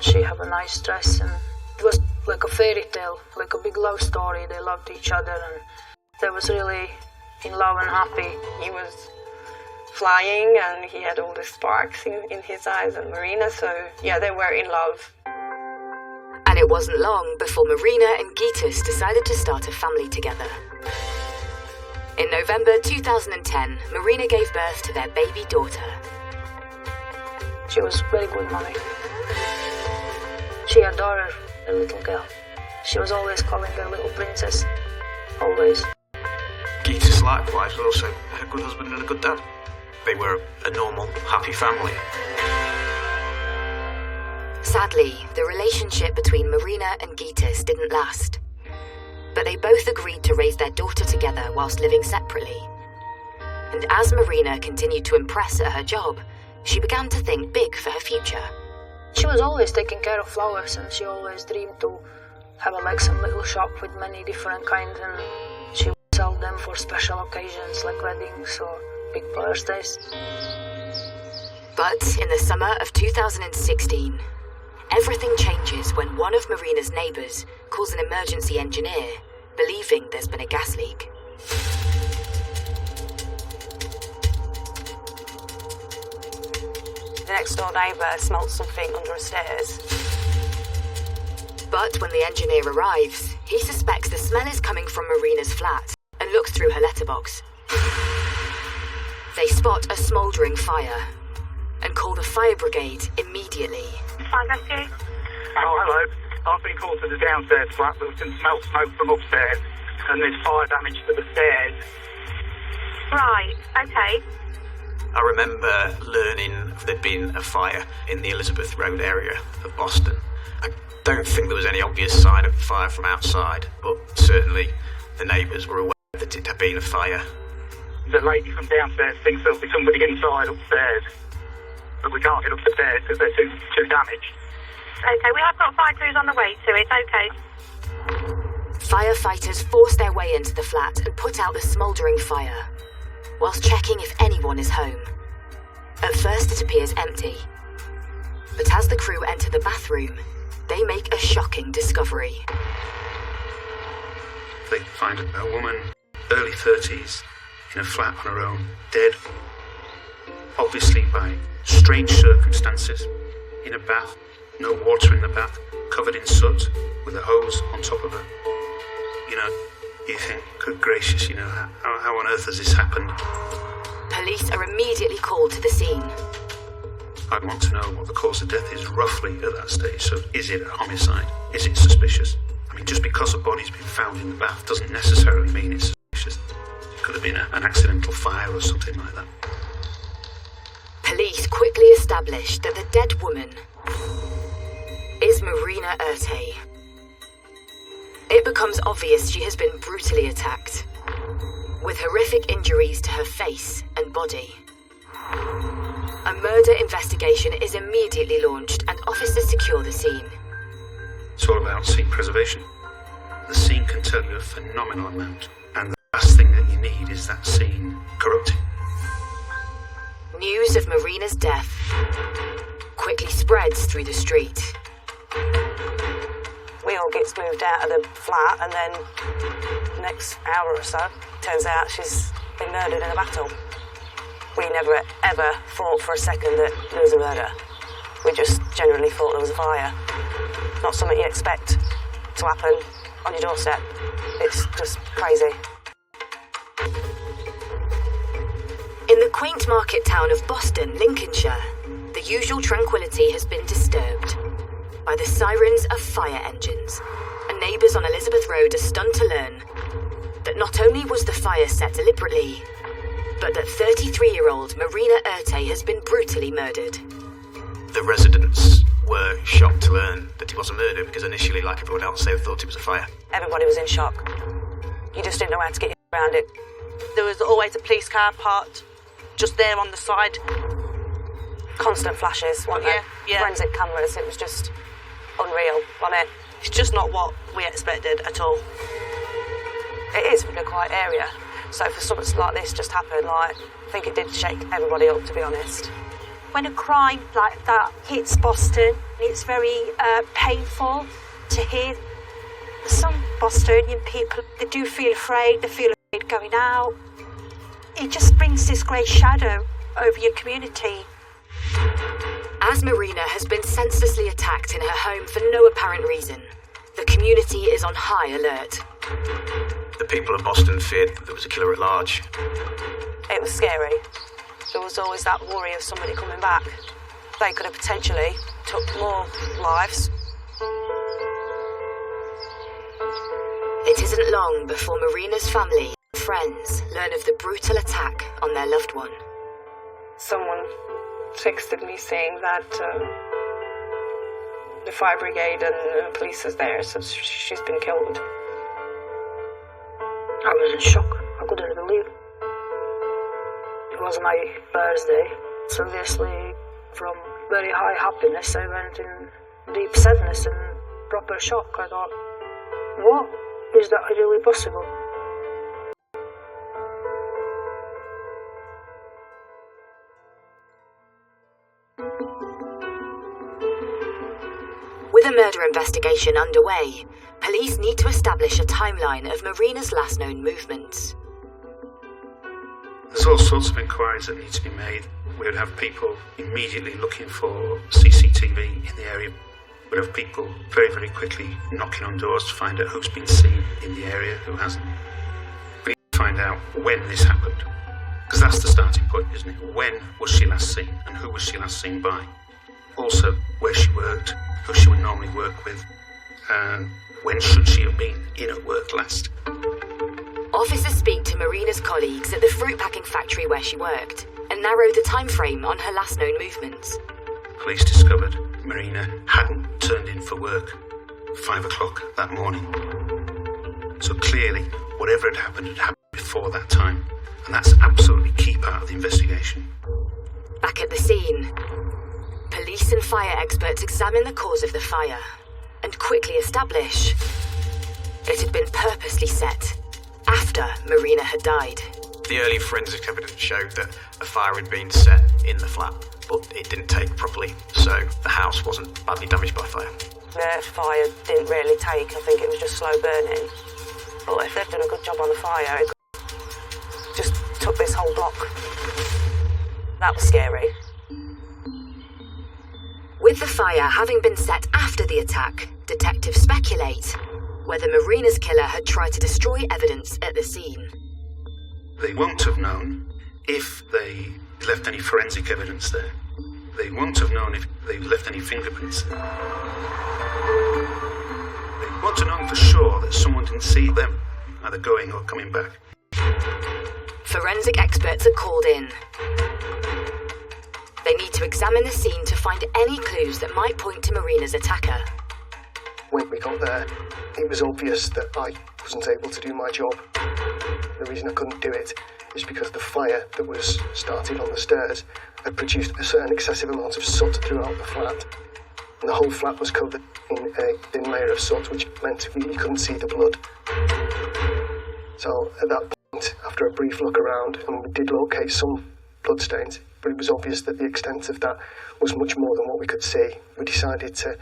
She have a nice dress, and it was like a fairy tale, like a big love story. They loved each other, and they was really in love and happy. He was flying, and he had all the sparks in his eyes, and Marina, so yeah, they were in love. And it wasn't long before Marina and Gytis decided to start a family together. In November 2010, Marina gave birth to their baby daughter. She was very good mommy. She adored her little girl. She was always calling her little princess. Always. Gytis likewise was also a good husband and a good dad. They were a normal, happy family. Sadly, the relationship between Marina and Gytis didn't last. But they both agreed to raise their daughter together whilst living separately. And as Marina continued to impress at her job, she began to think big for her future. She was always taking care of flowers, and she always dreamed to have some little shop with many different kinds, and she would sell them for special occasions like weddings or big birthdays. But in the summer of 2016, everything changes when one of Marina's neighbours calls an emergency engineer, believing there's been a gas leak. The next door neighbour smelt something under the stairs. But when the engineer arrives, he suspects the smell is coming from Marina's flat and looks through her letterbox. They spot a smouldering fire and call the fire brigade immediately. Fine, thank you. Oh, hello. I've been called to the downstairs flat, but we can smell smoke from upstairs, and there's fire damage to the stairs. Right, okay. I remember learning there'd been a fire in the Elizabeth Road area of Boston. I don't think there was any obvious sign of fire from outside, but certainly the neighbours were aware that it had been a fire. The lady from downstairs thinks there'll be somebody inside upstairs, but we can't get up the stairs because they're too damaged. Okay, we have got fire crews on the way to it, okay. Firefighters force their way into the flat and put out the smouldering fire, whilst checking if anyone is home. At first it appears empty, but as the crew enter the bathroom, they make a shocking discovery. They find a woman, early 30s, in a flat on her own, dead. Obviously by strange circumstances, in a bath, no water in the bath, covered in soot, with a hose on top of her. You know, you think, good gracious, you know, how on earth has this happened? Police are immediately called to the scene. I'd want to know what the cause of death is roughly at that stage. So is it a homicide? Is it suspicious? I mean, just because a body's been found in the bath doesn't necessarily mean it's suspicious. It could have been an accidental fire or something like that. Police quickly established that the dead woman is Marina Erte. It becomes obvious she has been brutally attacked, with horrific injuries to her face and body. A murder investigation is immediately launched and officers secure the scene. It's all about scene preservation. The scene can tell you a phenomenal amount, and the last thing that you need is that scene corrupting. News of Marina's death quickly spreads through the street. We all gets moved out of the flat, and then next hour or so, turns out she's been murdered in a battle. We never ever thought for a second that there was a murder. We just generally thought there was a fire. Not something you expect to happen on your doorstep. It's just crazy. quaint market town of Boston, Lincolnshire, the usual tranquility has been disturbed by the sirens of fire engines, and neighbours on Elizabeth Road are stunned to learn that not only was the fire set deliberately, but that 33-year-old Marina Erte has been brutally murdered. The residents were shocked to learn that it was a murder because initially, like everyone else, they thought it was a fire. Everybody was in shock. You just didn't know how to get around it. There was always a police car parked just there on the side. Constant flashes, weren't there? Yeah. Forensic cameras, it was just unreal, wasn't it? It's just not what we expected at all. It is a quiet area, so for something like this just happened, like, I think it did shake everybody up, to be honest. When a crime like that hits Boston, it's very painful to hear. Some Bostonian people, they do feel afraid, they feel afraid going out. It just brings this grey shadow over your community. As Marina has been senselessly attacked in her home for no apparent reason, the community is on high alert. The people of Boston feared that there was a killer at large. It was scary. There was always that worry of somebody coming back. They could have potentially took more lives. It isn't long before Marina's family and friends learn of the brutal attack on their loved one. Someone texted me saying that the fire brigade and police is there, so she's been killed. I was in shock. I couldn't believe it. It was my birthday, so obviously from very high happiness I went in deep sadness and proper shock. I thought, what? Is that really possible? With a murder investigation underway, police need to establish a timeline of Marina's last known movements. There's all sorts of inquiries that need to be made. We would have people immediately looking for CCTV in the area. We'd have people very, very quickly knocking on doors to find out who's been seen in the area, who hasn't. We need to find out when this happened, because that's the starting point, isn't it? When was she last seen, and who was she last seen by? Also, where she worked, who she would normally work with, and when should she have been in at work last? Officers speak to Marina's colleagues at the fruit packing factory where she worked and narrow the time frame on her last known movements. Police discovered Marina hadn't turned in for work 5 o'clock that morning. So clearly, whatever had happened before that time, and that's absolutely key part of the investigation. Back at the scene, police and fire experts examine the cause of the fire and quickly establish it had been purposely set after Marina had died. The early forensic evidence showed that a fire had been set in the flat, but it didn't take properly, so the house wasn't badly damaged by fire. The fire didn't really take, I think it was just slow burning. But if they've done a good job on the fire, it just took this whole block. That was scary. With the fire having been set after the attack, detectives speculate whether Marina's killer had tried to destroy evidence at the scene. They won't have known if they left any forensic evidence there. They won't have known if they left any fingerprints there. They won't have known for sure that someone didn't see them, either going or coming back. Forensic experts are called in. They need to examine the scene to find any clues that might point to Marina's attacker. When we got there, it was obvious that I wasn't able to do my job. The reason I couldn't do it is because the fire that was started on the stairs had produced a certain excessive amount of soot throughout the flat. And the whole flat was covered in a thin layer of soot, which meant you couldn't see the blood. So at that point, after a brief look around, and we did locate some bloodstains, but it was obvious that the extent of that was much more than what we could see. We decided to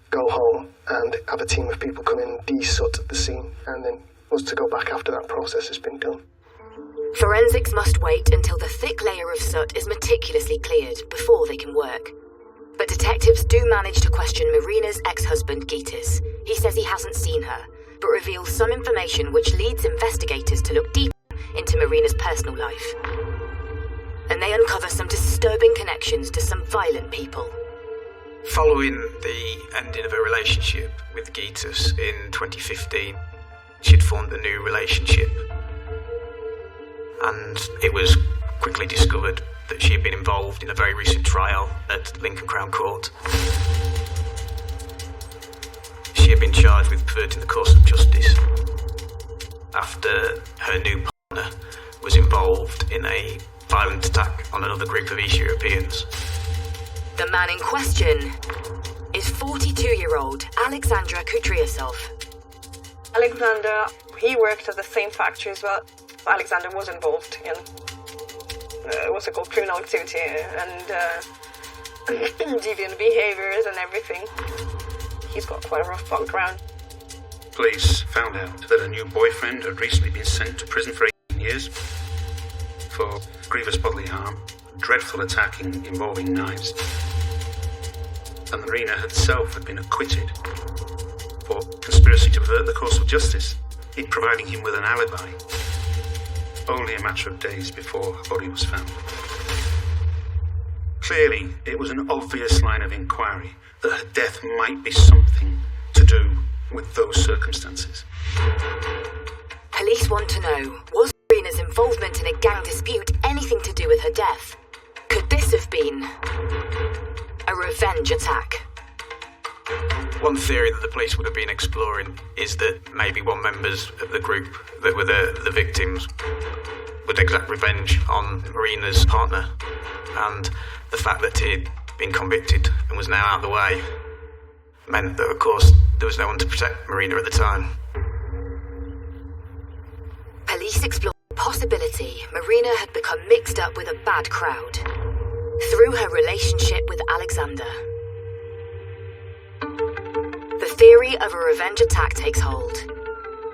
go home and have a team of people come in and de-soot the scene, and then was to go back after that process has been done. Forensics must wait until the thick layer of soot is meticulously cleared before they can work. But detectives do manage to question Marina's ex-husband, Gitas. He says he hasn't seen her, but reveals some information which leads investigators to look deeper into Marina's personal life. And they uncover some disturbing connections to some violent people. Following the ending of her relationship with Gitas in 2015, she'd formed a new relationship. And it was quickly discovered that she had been involved in a very recent trial at Lincoln Crown Court. She had been charged with perverting the course of justice after her new partner was involved in a violent attack on another group of East Europeans. The man in question is 42-year-old Alexandra Kudryasov. Alexander, he worked at the same factory as well. Alexander was involved in what's it called, criminal activity and deviant behaviours and everything. He's got quite a rough background. Police found out that a new boyfriend had recently been sent to prison for 18 years for grievous bodily harm, dreadful attack involving knives. And Marina herself had been acquitted for conspiracy to pervert the course of justice, in providing him with an alibi, only a matter of days before her body was found. Clearly, it was an obvious line of inquiry that her death might be something to do with those circumstances. Police want to know, was Marina's involvement in a gang dispute anything to do with her death? Could this have been a revenge attack? One theory that the police would have been exploring is that maybe one members of the group that were the victims would exact revenge on Marina's partner, and the fact that he'd been convicted and was now out of the way meant that, of course, there was no one to protect Marina at the time. Police explored the possibility Marina had become mixed up with a bad crowd through her relationship with Alexander. The theory of a revenge attack takes hold,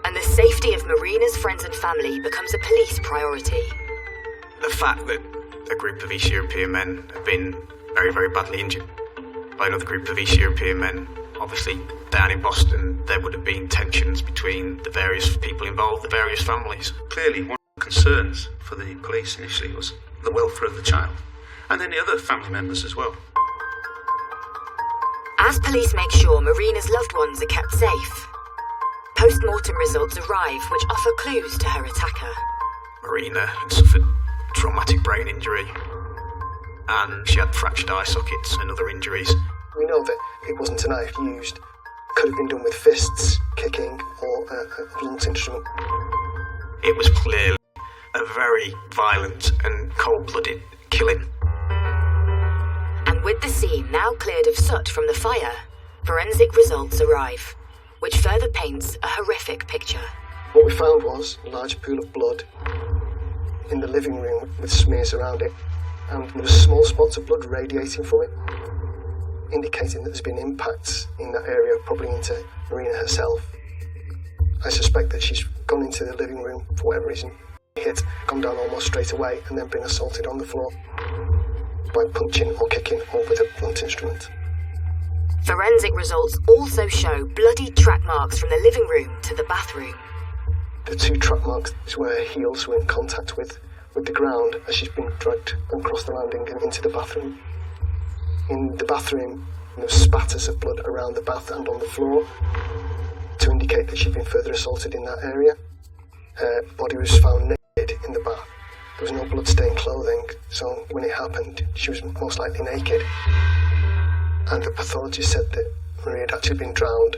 and the safety of Marina's friends and family becomes a police priority. The fact that a group of East European men have been very, very badly injured by another group of East European men, obviously down in Boston there would have been tensions between the various people involved, the various families. Clearly, one of the concerns for the police initially was the welfare of the child, and then the other family members as well. As police make sure Marina's loved ones are kept safe, post-mortem results arrive which offer clues to her attacker. Marina had suffered traumatic brain injury, and she had fractured eye sockets and other injuries. We know that it wasn't a knife used. Could have been done with fists, kicking, or a blunt instrument. It was clearly a very violent and cold-blooded killing. And with the scene now cleared of soot from the fire, forensic results arrive, which further paints a horrific picture. What we found was a large pool of blood in the living room with smears around it, and there were small spots of blood radiating from it, indicating that there's been impacts in that area, probably into Marina herself. I suspect that she's gone into the living room for whatever reason, hit, gone down almost straight away, and then been assaulted on the floor by punching or kicking or with a blunt instrument. Forensic results also show bloody track marks from the living room to the bathroom. The two track marks is where her heels were in contact with the ground as she's been dragged across the landing and into the bathroom. In the bathroom, there were spatters of blood around the bath and on the floor to indicate that she'd been further assaulted in that area. Her body was found naked in the bath. There was no blood-stained clothing, so when it happened, she was most likely naked. And the pathologist said that Maria had actually been drowned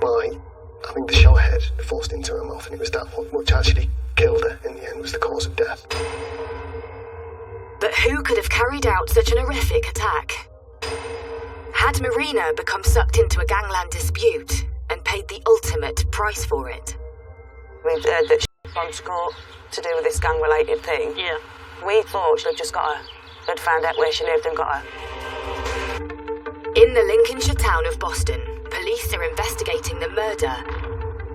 by having the shower head forced into her mouth, and it was that which actually killed her in the end, was the cause of death. But who could have carried out such an horrific attack? Had Marina become sucked into a gangland dispute and paid the ultimate price for it? We've heard that she'd gone to court to do with this gang-related thing. Yeah. We thought she'd just got her. They'd found out where she lived and got her. In the Lincolnshire town of Boston, police are investigating the murder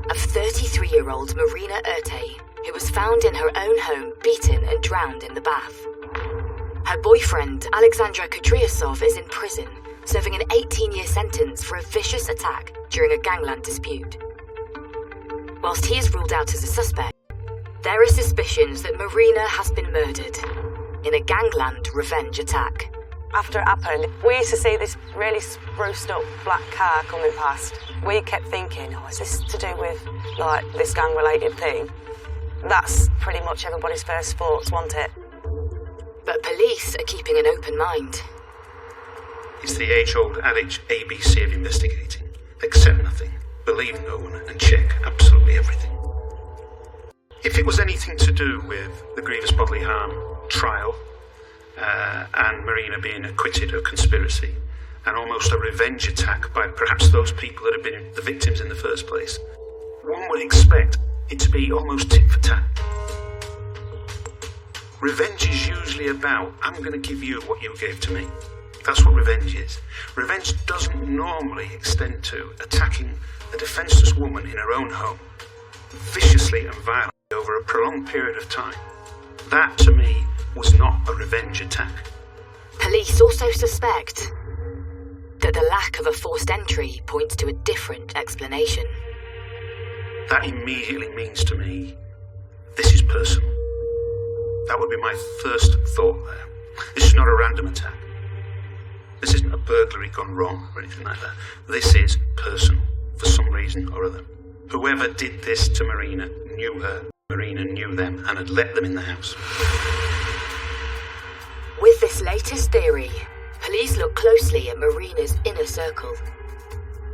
of 33-year-old Marina Urte, who was found in her own home beaten and drowned in the bath. Her boyfriend, Alexandra Kudryasov, is in prison, serving an 18-year sentence for a vicious attack during a gangland dispute. Whilst he is ruled out as a suspect, There are suspicions that Marina has been murdered in a gangland revenge attack. After it happened, we used to see this really spruced up black car coming past. We kept thinking, is this to do with, this gang-related thing? That's pretty much everybody's first thoughts, wasn't it? But police are keeping an open mind. It's the age-old adage ABC of investigating. Accept nothing, believe no one, and check absolutely everything. If it was anything to do with the grievous bodily harm trial, and Marina being acquitted of conspiracy, and almost a revenge attack by perhaps those people that have been the victims in the first place, one would expect it to be almost tit for tat. Revenge is usually about, I'm going to give you what you gave to me. That's what revenge is. Revenge doesn't normally extend to attacking a defenseless woman in her own home, viciously and violently over a prolonged period of time. That, to me, was not a revenge attack. Police also suspect that the lack of a forced entry points to a different explanation. That immediately means to me, this is personal. That would be my first thought there. This is not a random attack. This isn't a burglary gone wrong or anything like that. This is personal, for some reason or other. Whoever did this to Marina knew her, Marina knew them, and had let them in the house. With this latest theory, police look closely at Marina's inner circle.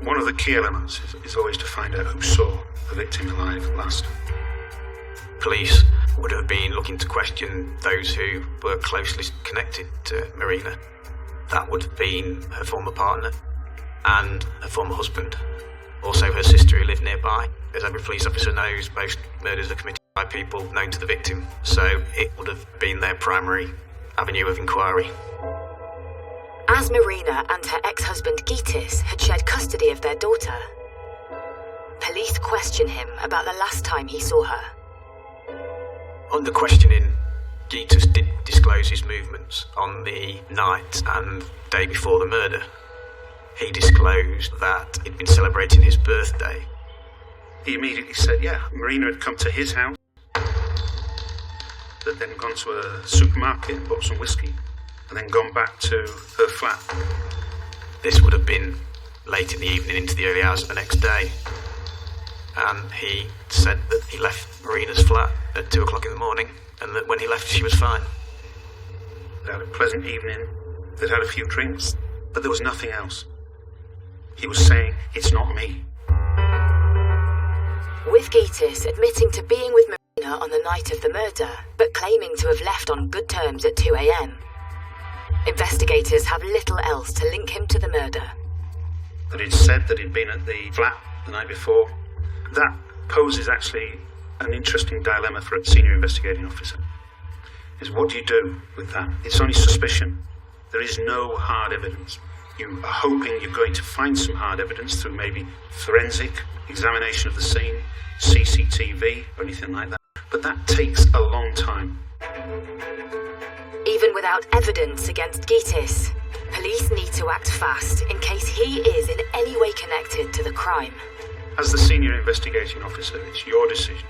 One of the key elements is always to find out who saw the victim alive last. Police would have been looking to question those who were closely connected to Marina. That would have been her former partner and her former husband. Also her sister who lived nearby. As every police officer knows, most murders are committed by people known to the victim, so it would have been their primary avenue of inquiry. As Marina and her ex-husband Gitis had shared custody of their daughter, police question him about the last time he saw her. Under questioning, Gitis did disclose his movements on the night and day before the murder. He disclosed that he'd been celebrating his birthday. He immediately said, Marina had come to his house, had then gone to a supermarket and bought some whiskey, and then gone back to her flat. This would have been late in the evening into the early hours of the next day. And he said that he left Marina's flat at 2 o'clock in the morning, and that when he left she was fine. They'd had a pleasant evening, they'd had a few drinks, but there was nothing else. He was saying, it's not me. With Gitis admitting to being with Marina on the night of the murder, but claiming to have left on good terms at 2 a.m, investigators have little else to link him to the murder. That he'd said that he'd been at the flat the night before. That poses actually an interesting dilemma for a senior investigating officer. Is what do you do with that? It's only suspicion. There is no hard evidence. You are hoping you're going to find some hard evidence through maybe forensic examination of the scene, CCTV, or anything like that. But that takes a long time. Even without evidence against Gitis, police need to act fast in case he is in any way connected to the crime. As the senior investigating officer, it's your decision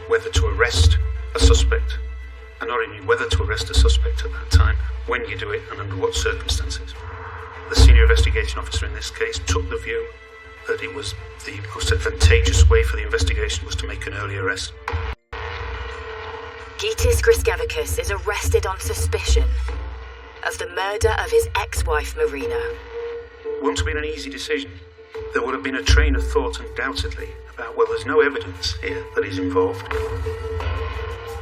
whether to arrest a suspect, and not only whether to arrest a suspect at that time, when you do it, and under what circumstances. The senior investigating officer in this case took the view that it was the most advantageous way for the investigation was to make an early arrest. Gitis Griskevicius is arrested on suspicion of the murder of his ex-wife Marina. Wouldn't have been an easy decision. There would have been a train of thought undoubtedly about, well, there's no evidence here that he's involved.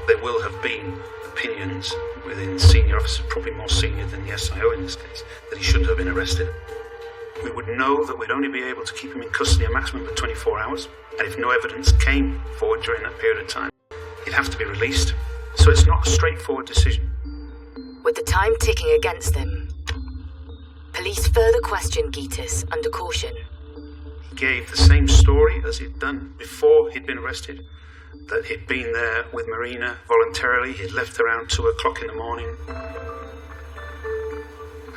There will have been opinions within senior officers, probably more senior than the SIO in this case, that he shouldn't have been arrested. We would know that we'd only be able to keep him in custody a maximum of 24 hours, and if no evidence came forward during that period of time, he'd have to be released. So it's not a straightforward decision. With the time ticking against them, police further question Gitis under caution. He gave the same story as he'd done before he'd been arrested, that he'd been there with Marina voluntarily. He'd left around 2 o'clock in the morning,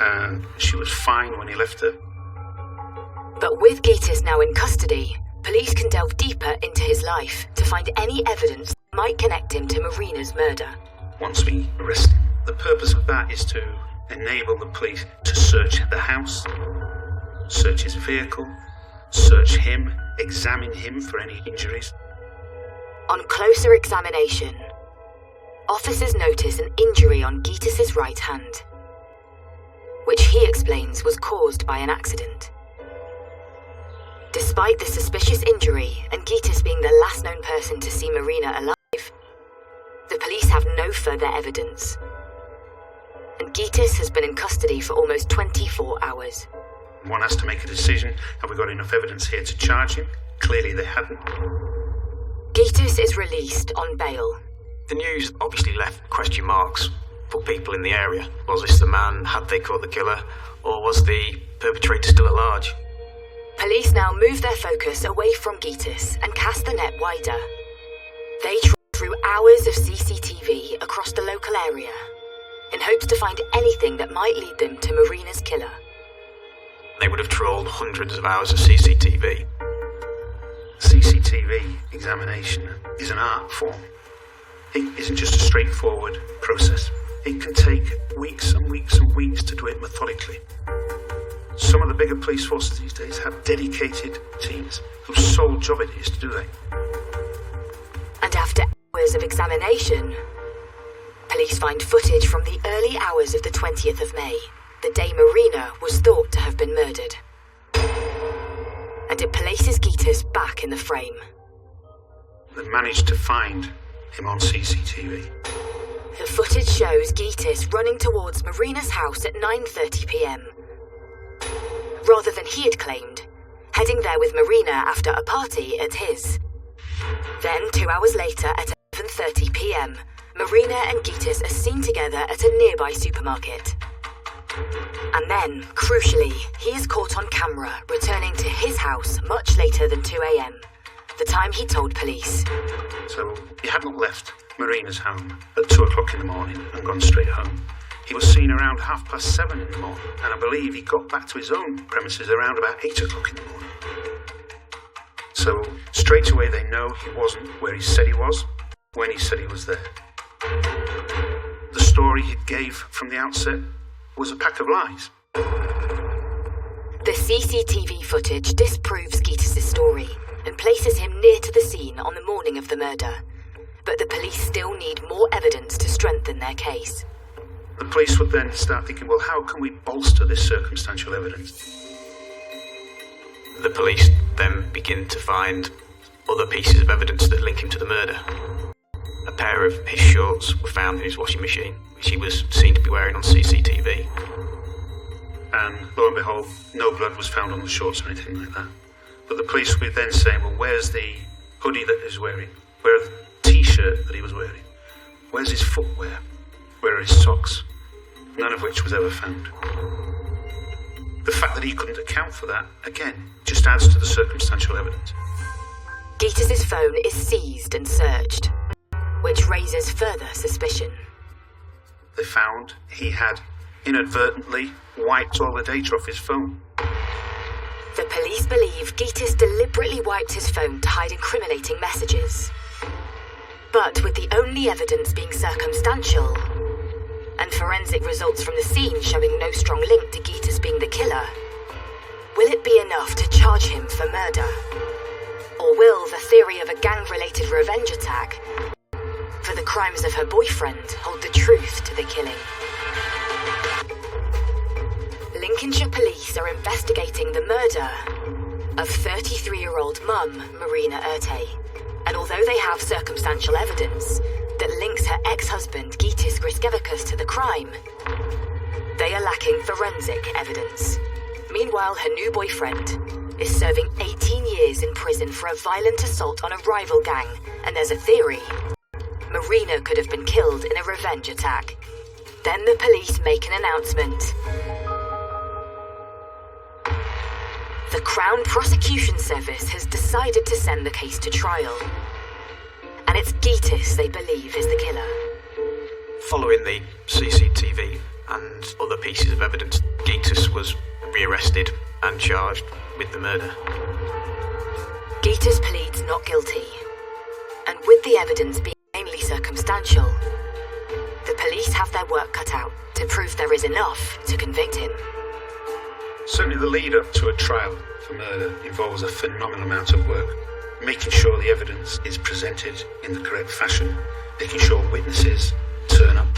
and she was fine when he left her. But with Gitis now in custody, police can delve deeper into his life to find any evidence might connect him to Marina's murder. Once we arrest him, the purpose of that is to enable the police to search the house, search his vehicle, search him, examine him for any injuries. On closer examination, officers notice an injury on Gitis's right hand, which he explains was caused by an accident. Despite the suspicious injury and Gitis being the last known person to see Marina alive, the police have no further evidence. And Gitis has been in custody for almost 24 hours. One has to make a decision. Have we got enough evidence here to charge him? Clearly they hadn't. Gitis is released on bail. The news obviously left question marks for people in the area. Was this the man? Had they caught the killer? Or was the perpetrator still at large? Police now move their focus away from Gitis and cast the net wider. They trawl through hours of CCTV across the local area in hopes to find anything that might lead them to Marina's killer. They would have trawled hundreds of hours of CCTV. CCTV examination is an art form. It isn't just a straightforward process. It can take weeks and weeks and weeks to do it methodically. Some of the bigger police forces these days have dedicated teams whose sole job it is to do that. And after hours of examination, police find footage from the early hours of the 20th of May, the day Marina was thought to have been murdered. And it places Gitis back in the frame. They managed to find him on CCTV. The footage shows Gitis running towards Marina's house at 9:30 p.m. Rather than he had claimed, heading there with Marina after a party at his. Then, 2 hours later at 11:30 p.m, Marina and Gitis are seen together at a nearby supermarket. And then, crucially, he is caught on camera returning to his house much later than 2 a.m, the time he told police. So he hadn't left Marina's home at 2 o'clock in the morning and gone straight home. He was seen around 7:30 in the morning, and I believe he got back to his own premises around about 8 o'clock in the morning. So straight away they know he wasn't where he said he was, when he said he was there. The story he gave from the outset was a pack of lies. The CCTV footage disproves Gitis' story and places him near to the scene on the morning of the murder. But the police still need more evidence to strengthen their case. The police would then start thinking, well, how can we bolster this circumstantial evidence? The police then begin to find other pieces of evidence that link him to the murder. A pair of his shorts were found in his washing machine, which he was seen to be wearing on CCTV. And lo and behold, no blood was found on the shorts or anything like that. But the police would then say, well, where's the hoodie that he was wearing? Where's the t-shirt that he was wearing? Where's his footwear? Where are his socks? None of which was ever found. The fact that he couldn't account for that, again, just adds to the circumstantial evidence. Gitis' phone is seized and searched, which raises further suspicion. They found he had inadvertently wiped all the data off his phone. The police believe Gitis deliberately wiped his phone to hide incriminating messages. But with the only evidence being circumstantial, and forensic results from the scene showing no strong link to Gitis being the killer, will it be enough to charge him for murder? Or will the theory of a gang-related revenge attack for the crimes of her boyfriend hold the truth to the killing? Lincolnshire police are investigating the murder of 33-year-old mum Marina Ertey, and although they have circumstantial evidence that links her ex-husband Gitis Griskevicius to the crime, they are lacking forensic evidence. Meanwhile, her new boyfriend is serving 18 years in prison for a violent assault on a rival gang, and there's a theory Marina could have been killed in a revenge attack. Then the police make an announcement. The Crown Prosecution Service has decided to send the case to trial. And it's Gitis they believe is the killer. Following the CCTV and other pieces of evidence, Gitis was rearrested and charged with the murder. Gitis pleads not guilty. And with the evidence being circumstantial. The police have their work cut out to prove there is enough to convict him. Certainly the lead up to a trial for murder involves a phenomenal amount of work. Making sure the evidence is presented in the correct fashion, making sure witnesses turn up.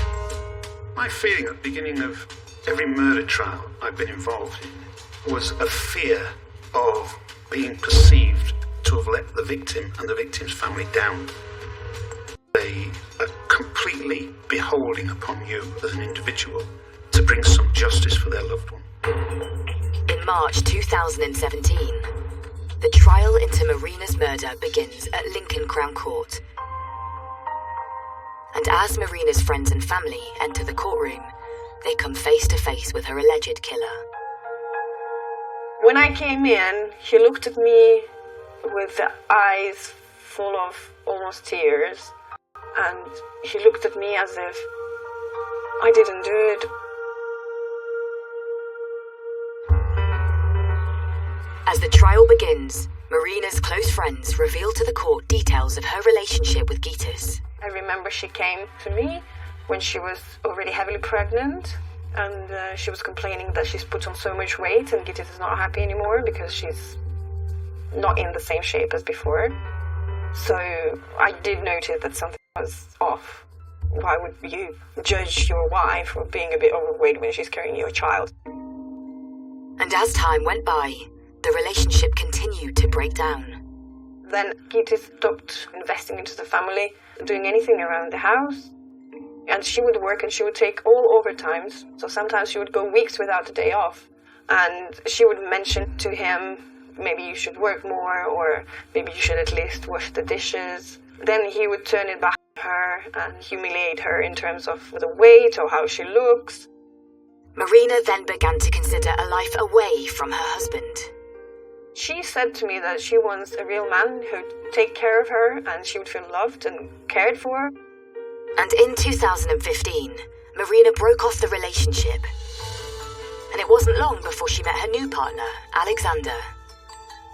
My feeling at the beginning of every murder trial I've been involved in was a fear of being perceived to have let the victim and the victim's family down. They are completely beholding upon you as an individual to bring some justice for their loved one. In March 2017, the trial into Marina's murder begins at Lincoln Crown Court. And as Marina's friends and family enter the courtroom, they come face to face with her alleged killer. When I came in, he looked at me with the eyes full of almost tears, and he looked at me as if I didn't do it. As the trial begins, Marina's close friends reveal to the court details of her relationship with Gitas. I remember she came to me when she was already heavily pregnant, and she was complaining that she's put on so much weight and Gitas is not happy anymore because she's not in the same shape as before. So I did notice that something was off. Why would you judge your wife for being a bit overweight when she's carrying your child? And as time went by, the relationship continued to break down. Then Gitas stopped investing into the family, doing anything around the house. And she would work and she would take all overtimes. So sometimes she would go weeks without a day off. And she would mention to him, maybe you should work more, or maybe you should at least wash the dishes. Then he would turn it back on her and humiliate her in terms of the weight or how she looks. Marina then began to consider a life away from her husband. She said to me that she wants a real man who'd take care of her and she would feel loved and cared for. And in 2015, Marina broke off the relationship. And it wasn't long before she met her new partner, Alexander.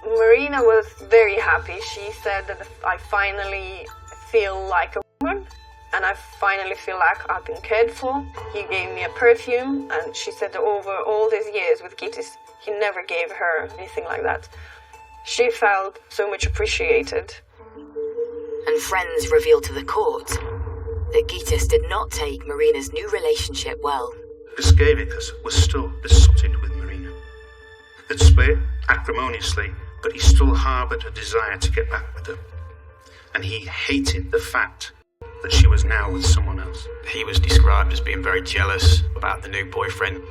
Marina was very happy. She said that I finally feel like a woman and I finally feel like I've been cared for. He gave me a perfume, and she said that over all these years with Gitas, he never gave her anything like that. She felt so much appreciated. And friends revealed to the court that Gitas did not take Marina's new relationship well. Piskevicus was still besotted with Marina. They'd split acrimoniously, but he still harboured a desire to get back with her. And he hated the fact that she was now with someone else. He was described as being very jealous about the new boyfriend.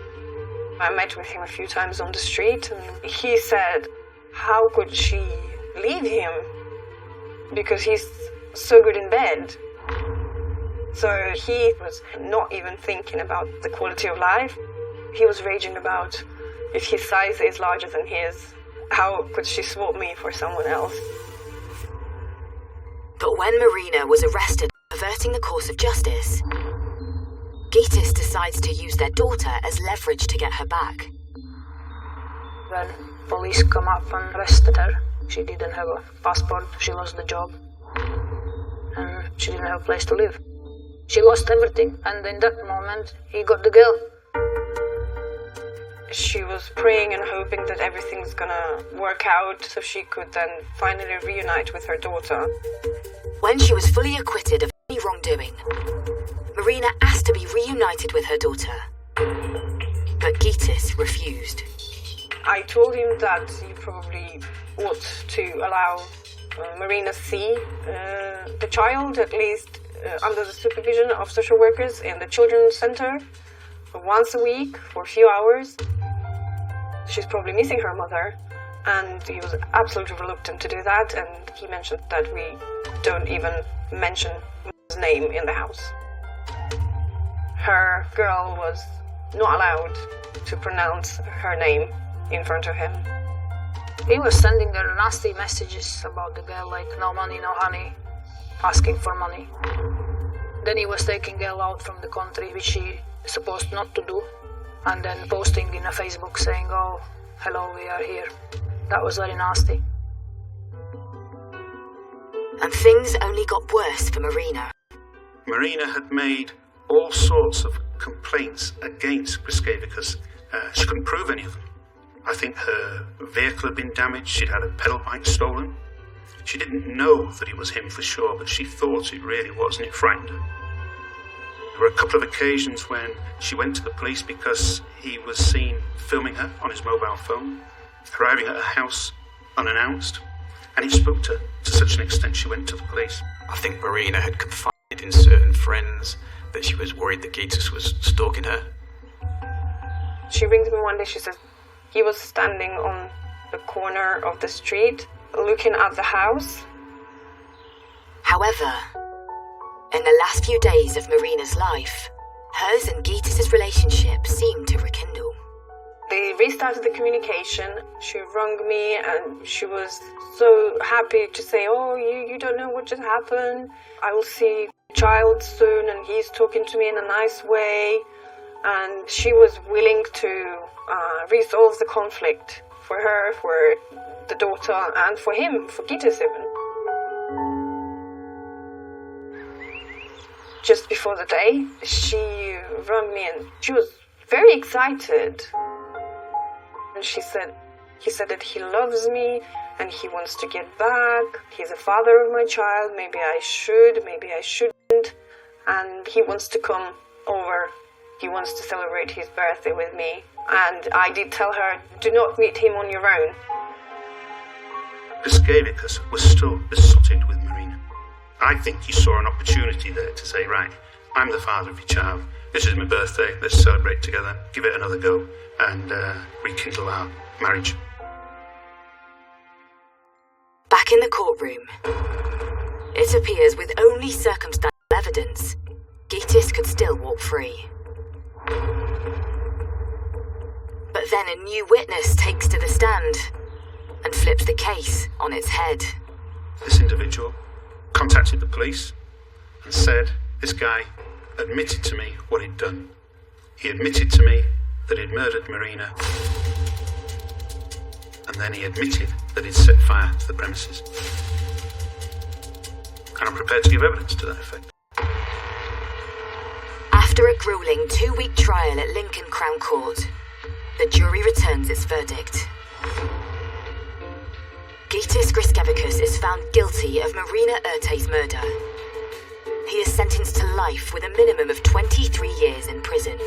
I met with him a few times on the street, and he said, how could she leave him? Because he's so good in bed. So he was not even thinking about the quality of life. He was raging about if his size is larger than his, how could she swap me for someone else? But when Marina was arrested for perverting the course of justice, Gitas decides to use their daughter as leverage to get her back. When police come up and arrested her, she didn't have a passport, she lost the job, and she didn't have a place to live. She lost everything, and in that moment, he got the girl. She was praying and hoping that everything's gonna work out so she could then finally reunite with her daughter. When she was fully acquitted of any wrongdoing, Marina asked to be reunited with her daughter, but Gitas refused. I told him that he probably ought to allow Marina see the child, at least under the supervision of social workers in the children's center, once a week for a few hours. She's probably missing her mother, and he was absolutely reluctant to do that, and he mentioned that we don't even mention his name in the house. Her girl was not allowed to pronounce her name in front of him. He was sending her nasty messages about the girl, like no money, no honey, asking for money. Then he was taking girl out from the country, which she is supposed not to do, and then posting in a Facebook saying, oh, hello, we are here. That was very nasty. And things only got worse for Marina. Marina had made all sorts of complaints against Briskevicus. She couldn't prove any of them. I think her vehicle had been damaged, she'd had a pedal bike stolen. She didn't know that it was him for sure, but she thought it really was, and it frightened her. There were a couple of occasions when she went to the police because he was seen filming her on his mobile phone, arriving at her house unannounced, and it spooked her to such an extent she went to the police. I think Marina had confided in certain friends that she was worried that Gitas was stalking her. She rings me one day, she says, he was standing on the corner of the street, looking at the house. However, in the last few days of Marina's life, hers and Gitas' relationship seemed to rekindle. They restarted the communication. She rang me and she was so happy to say, oh, you don't know what just happened. I will see child soon and he's talking to me in a nice way. And she was willing to resolve the conflict for her, for the daughter, and for him, for Gitas even. Just before the day, she rang me and she was very excited. And he said that he loves me and he wants to get back. He's the father of my child. Maybe I should, maybe I shouldn't. And he wants to come over. He wants to celebrate his birthday with me. And I did tell her, do not meet him on your own. Briskevicus was still besotted with Marina. I think he saw an opportunity there to say, right, I'm the father of your child. This is my birthday. Let's celebrate together. Give it another go and rekindle our marriage. Back in the courtroom, it appears with only circumstantial evidence, Gitas could still walk free. But then a new witness takes to the stand and flips the case on its head. This individual contacted the police and said this guy admitted to me what he'd done. He admitted to me that he'd murdered Marina, and then he admitted that he'd set fire to the premises. And I'm prepared to give evidence to that effect. After a grueling 2-week trial at Lincoln Crown Court, the jury returns its verdict. Gitas Briskevicus is found guilty of Marina Erte's murder. He is sentenced to life with a minimum of 23 years in prison.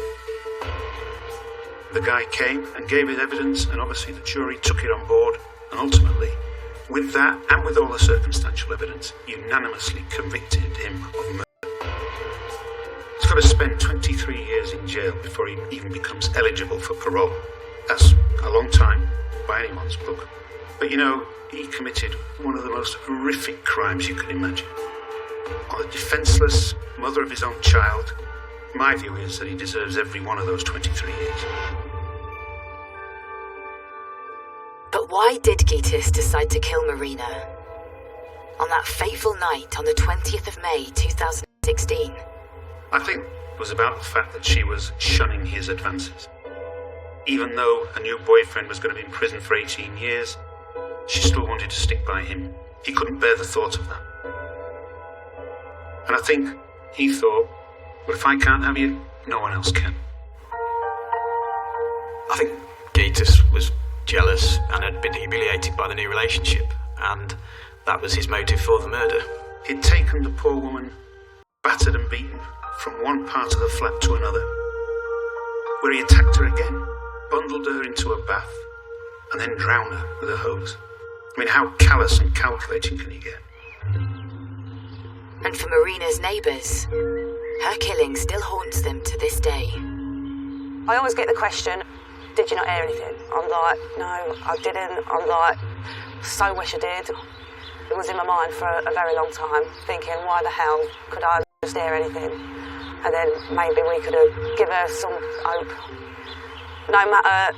The guy came and gave his evidence, and obviously the jury took it on board, and ultimately, with that and with all the circumstantial evidence, unanimously convicted him of murder. He's got to spend 23 years in jail before he even becomes eligible for parole. That's a long time by anyone's book. But you know, he committed one of the most horrific crimes you can imagine. On a defenceless mother of his own child, my view is that he deserves every one of those 23 years. But why did Gitas decide to kill Marina? On that fateful night on the 20th of May 2016. I think it was about the fact that she was shunning his advances. Even though a new boyfriend was going to be in prison for 18 years, she still wanted to stick by him. He couldn't bear the thought of that. And I think he thought, well, if I can't have you, no one else can. I think Gitas was jealous and had been humiliated by the new relationship, and that was his motive for the murder. He'd taken the poor woman, battered and beaten, from one part of the flat to another, where he attacked her again, bundled her into a bath, and then drowned her with a hose. I mean, how callous and calculating can you get? And for Marina's neighbours, her killing still haunts them to this day. I always get the question, did you not hear anything? I'm like, no, I didn't. I'm like, so wish I did. It was in my mind for a very long time, thinking, why the hell could I just hear anything? And then maybe we could have given her some hope. No matter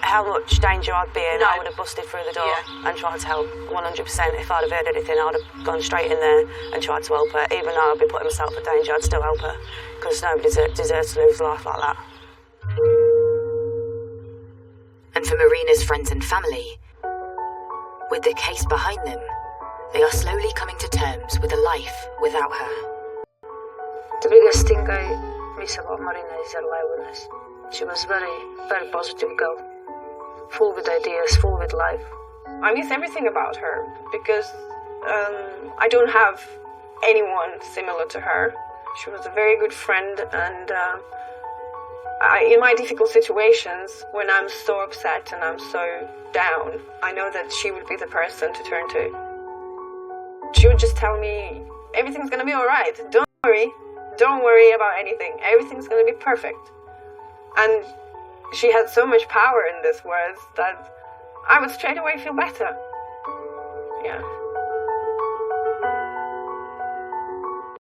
how much danger I'd be in, I would have busted through the door and tried to help 100%. If I'd have heard anything, I'd have gone straight in there and tried to help her. Even though I'd be putting myself in danger, I'd still help her, because nobody deserves to lose life like that. And for Marina's friends and family, with the case behind them, they are slowly coming to terms with a life without her. The biggest thing I miss about Marina is her liveliness. She was very, very positive girl. Full with ideas, full with life. I miss everything about her because I don't have anyone similar to her. She was a very good friend, and in my difficult situations, when I'm so upset and I'm so down, I know that she would be the person to turn to. She would just tell me, everything's going to be alright, don't worry about anything, everything's going to be perfect. And she had so much power in these words that I would straight away feel better. Yeah.